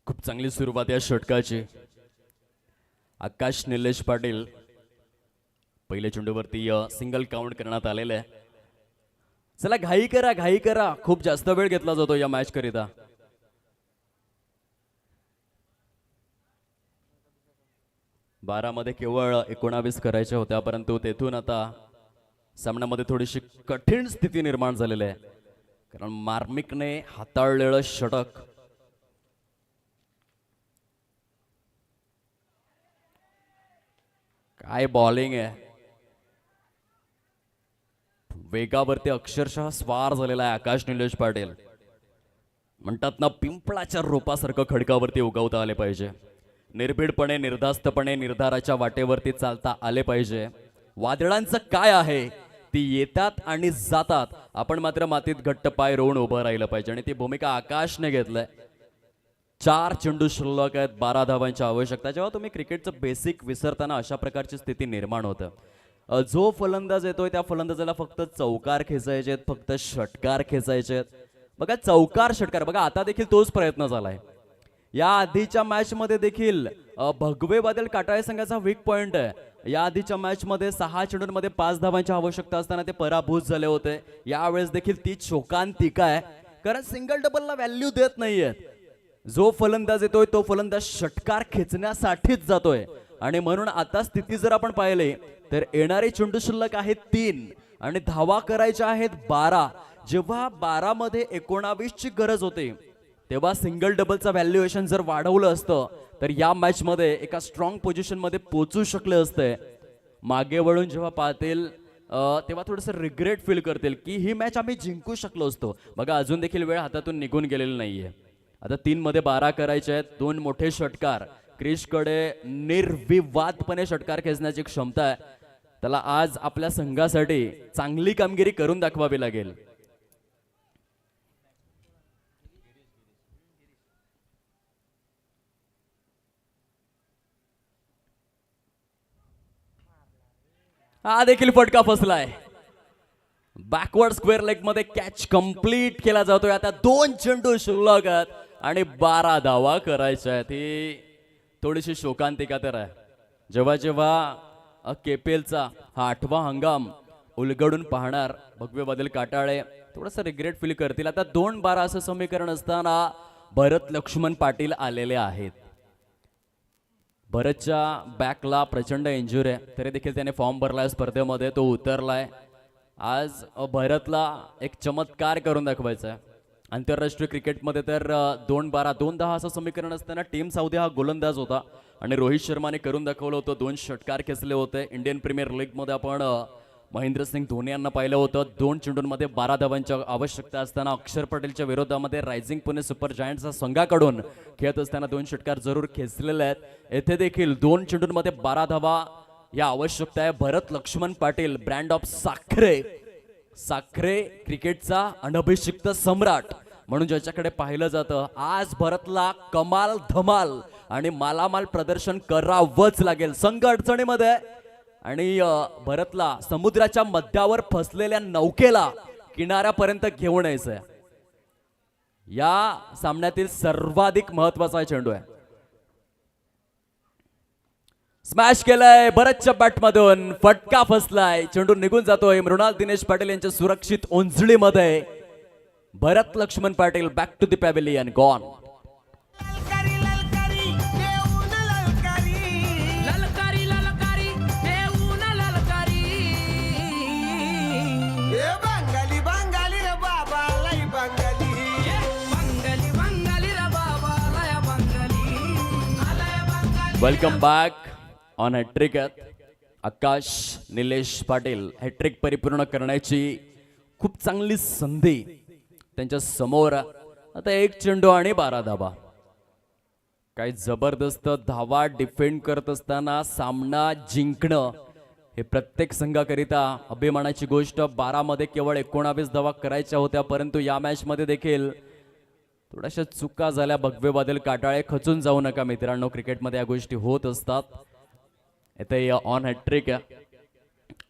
खूप चांगली सुरुवात या षटकाची. आकाश निलेश पाटील पहिल्या चेंडूवरती सिंगल काउंट करण्यात आलेले आहे. चला घाई करा, घाई करा, खूप जास्त वेळ घेतला जातो या मॅच करिता. बारामध्ये केवळ 19 करायच्या होत्या, परंतु तेथून आता सामन्यामध्ये थोडीशी कठीण स्थिती निर्माण झालेली आहे, कारण मार्मिकने हाताळलेलं षटक काय बॉलिंग आहे. वेगावरती अक्षरशः स्वार झालेला आहे आकाश निलेश पाटील. म्हणतात ना, पिंपळाच्या रोपासारखं खडकावरती उगवता आले पाहिजे. निर्भीडपणे, निर्धास्तपणे निर्धाराच्या वाटेवरती चालता आले पाहिजे. वादळांचं काय आहे, ती येतात आणि जातात, आपण मात्र मातीत घट्ट पाय रोवून उभं राहिलं पाहिजे. आणि ती भूमिका आकाशने घेतलंय. 4 चेंडू शिल्लक आहेत, 12 धावांची आवश्यकता. जेव्हा तुम्ही क्रिकेटचं बेसिक विसरताना अशा प्रकारची स्थिती निर्माण होतं. जो फलंदाज येतोय त्या फलंदाजाला फक्त चौकार खेचायचे आहेत, फक्त षटकार खेचायचे आहेत. बघा, चौकार षटकार बघा, आता देखील तोच प्रयत्न झालाय. या आधीच्या मॅच मध्ये देखील भगवे बादल काटाळे संघाचा वीक पॉइंट आहे. या आधीच्या मॅच मध्ये 6 चेंडूंमध्ये 5 धावांची आवश्यकता असताना ते पराभूत झाले होते. यावेळेस देखील ती शोकांतिका आहे, कारण सिंगल डबलला व्हॅल्यू देत नाहीयेत. जो फलंदाज येतोय तो फलंदाज षटकार खेचण्यासाठीच जातोय. आणि म्हणून आता स्थिती जर आपण पाहिले तर येणारे चेंडू शिल्लक आहेत 3 आणि धावा करायच्या आहेत 12. जेव्हा 12 मध्ये 19 ची गरज होती, तेव्हा सिंगल डबलचं व्हॅल्युएशन जर वाढवलं असतं तर या मॅच मध्ये एका स्ट्रॉंग पोझिशन मध्ये पोहोचू शकले असते. मागे वळून जेव्हा पाहतील तेव्हा थोडंसं रिग्रेट फील करतील की ही मॅच आम्ही जिंकू शकलो असतो. बघा, अजून देखील वेळ हातातून निघून गेलेली नाहीये. आता 3 मध्ये 12 करायचे आहेत, 2 मोठे षटकार. क्रिशकडे निर्विवादपणे षटकार खेचण्याची क्षमता आहे. त्याला आज आपल्या संघासाठी चांगली कामगिरी करून दाखवावी लागेल. हा देखील फटका फसलाय. बॅकवर्ड स्क्वेअर लेग मध्ये कॅच कंप्लीट केला जातोय. आता 2 चेंडू शिल्लक आहेत आणि 12 धावा करायच्या आहेत. ही थोडीशी शोकांतिका तर आहे. जेव्हा जेव्हा केपीएलचा हा 8वा हंगाम उलगडून पाहणार भगवे बादल काटाळे थोडंसं रिग्रेट फील करतील. आता 2-12 असं समीकरण असताना भरत लक्ष्मण पाटील आलेले आहेत. भरतच्या बॅकला प्रचंड इंजुरी आहे, तरी देखील त्याने फॉर्म भरलाय स्पर्धेमध्ये, तो उतरलाय. आज भरतला एक चमत्कार करून दाखवायचा आहे. आंतरराष्ट्रीय क्रिकेटमध्ये तर 2-12 2-10 असं समीकरण असताना टीम साऊदी हा गोलंदाज होता आणि रोहित शर्माने करून दाखवलं होतं. 2 षटकार खेचले होते. इंडियन प्रीमियर लीगमध्ये आपण महेंद्रसिंग धोनी यांना पाहिलं होतं. 2 चेंडूंमध्ये 12 धावांची आवश्यकता असताना अक्षर पटेलच्या विरोधामध्ये रायझिंग पुणे सुपर जायंट्सच्या संघाकडून खेळत असताना 2 षटकार जरूर खेचलेले आहेत. येथे देखील 2 चेंडूंमध्ये 12 धावा या आवश्यकता आहे. भरत लक्ष्मण पाटील, ब्रँड ऑफ साखरे, साखरे क्रिकेटचा अनभिषिक्त सम्राट म्हणून ज्याच्याकडे पाहिलं जातं, आज भरतला कमाल धमाल आणि मालामाल प्रदर्शन करावंच लागेल. संघ अडचणीमध्ये आणि भरतला समुद्राच्या मध्यावर फसलेल्या नौकेला किनाऱ्यापर्यंत घेऊन यायचंय. या सामन्यातील सर्वाधिक महत्वाचा चेंडू आहे. स्मॅश केलाय भरतच्या बॅटमधून, फटका फसलाय, चेंडू निघून जातोय मृणाल दिनेश पाटील यांच्या सुरक्षित ओंजळीमध्ये. Bharat Laxman Patil back to the pavilion, gone. ललकारी ललकारी येऊन ललकारी ललकारी ललकारी देऊन ललकारी ए बंगाली बंगाली रे बाबा लाई बंगाली बंगाली बंगाली रे बाबा लया बंगाली आलय Bengali. Welcome back on hat trick. Akash Nilesh Patil hat trick परिपूर्ण करण्याची खूप चांगली संधी त्यांच्या समोर. आता 1 चेंडू आणि 12 धावा. काही जबरदस्त धावा डिफेंड करत असताना सामना जिंकणं हे प्रत्येक संघाकरिता अभिमानाची गोष्ट. 12 मध्ये केवळ 19 धावा करायच्या होत्या, परंतु या मॅच मध्ये देखील थोड्याशा चुका झाल्या. भगवे बादल काटाळे, खचून जाऊ नका मित्रांनो, क्रिकेटमध्ये या गोष्टी होत असतात. इथे ऑन हॅट्रिक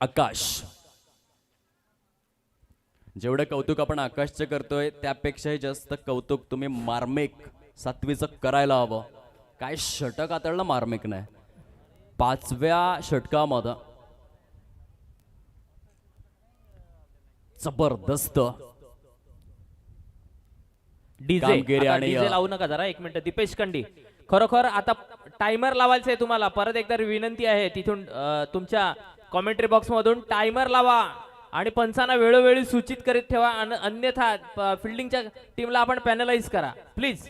आकाश. जेवढं कौतुक आपण आकाशचं करतोय त्यापेक्षाही जास्त कौतुक तुम्ही मार्मिक 7वीचं करायला हवं. काय षटक आतळलं मार्मिक नाही. 5व्या षटकामध्ये जबरदस्त कामगिरी आणि डीजे लावू नका जरा, 1 मिनिट. दीपेश कंडी, खरोखर आता टायमर लावायचं आहे तुम्हाला. परत एकदा विनंती आहे, तिथून तुमच्या कॉमेंट्री बॉक्स मधून टायमर लावा आणि पंचांना वेळोवेळी सूचित करीत ठेवा. अन्यथा फिल्डिंगच्या टीमला आपण पॅनलाइज करा प्लीज.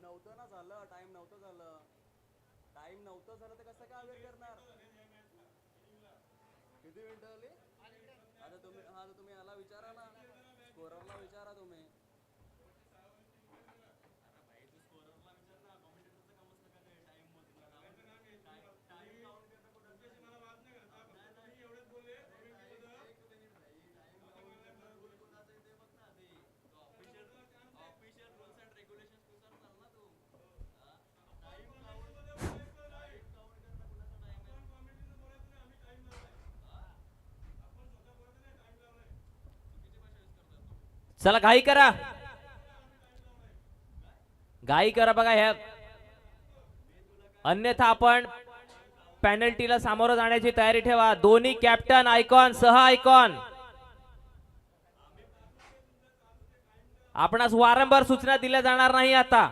नव्हतं ना झालं, टाइम नव्हतं झालं तर कसं काय अवेअर करणार? किती मिनिटं झाली? आता तुम्ही याला विचारा ना, स्कोररला विचारा तुम्ही. चला घाई करा, घाई करा बघा ह्या, अन्यथा आपण पेनल्टीला सामोरं जाण्याची तयारी ठेवा. दोन्ही कॅप्टन आयकॉन सह आयकॉन आपणास वारंवार सूचना दिल्या जाणार नाही आता.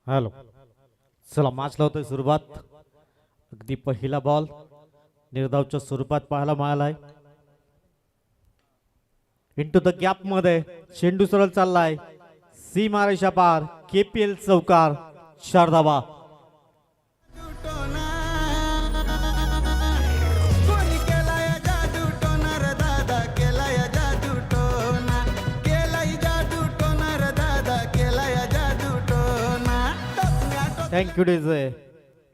हॅलो, चला मॅच लावतोय सुरुवात. अगदी पहिला बॉल निर्धावच्या स्वरूपात पाहायला मिळालाय. इंटू द गॅप मध्ये चेंडू सरळ चाललाय. सीमारेषा पार. KPL चौकार. 4 धावा. कोणी केलाय जादू टोना रे दादा, केलाय जादू टोना, केलाय जादू टोना रे दादा, केलाय जादू टोना. Thank you DJ.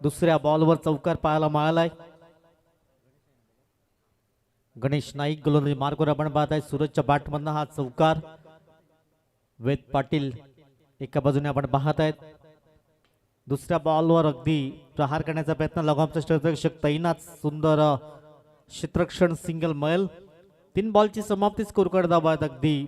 दुसऱ्या बॉलवर चौकार पाहायला मिळालाय. गणेश नाईक गोलंदाजी मार्कवर आपण पाहत आहे. सूरजच्या बॅटमधनं हा चौकार. वेद पाटील एका बाजूने आपण पाहत आहेत. दुसऱ्या बॉलवर अगदी प्रहार करण्याचा प्रयत्न. लगामचा क्षेत्ररक्षक तैनात. सुंदर क्षेत्ररक्षण सिंगल मैल. 3 बॉलची समाप्ती. स्कोर कडे धावा आहेत अगदी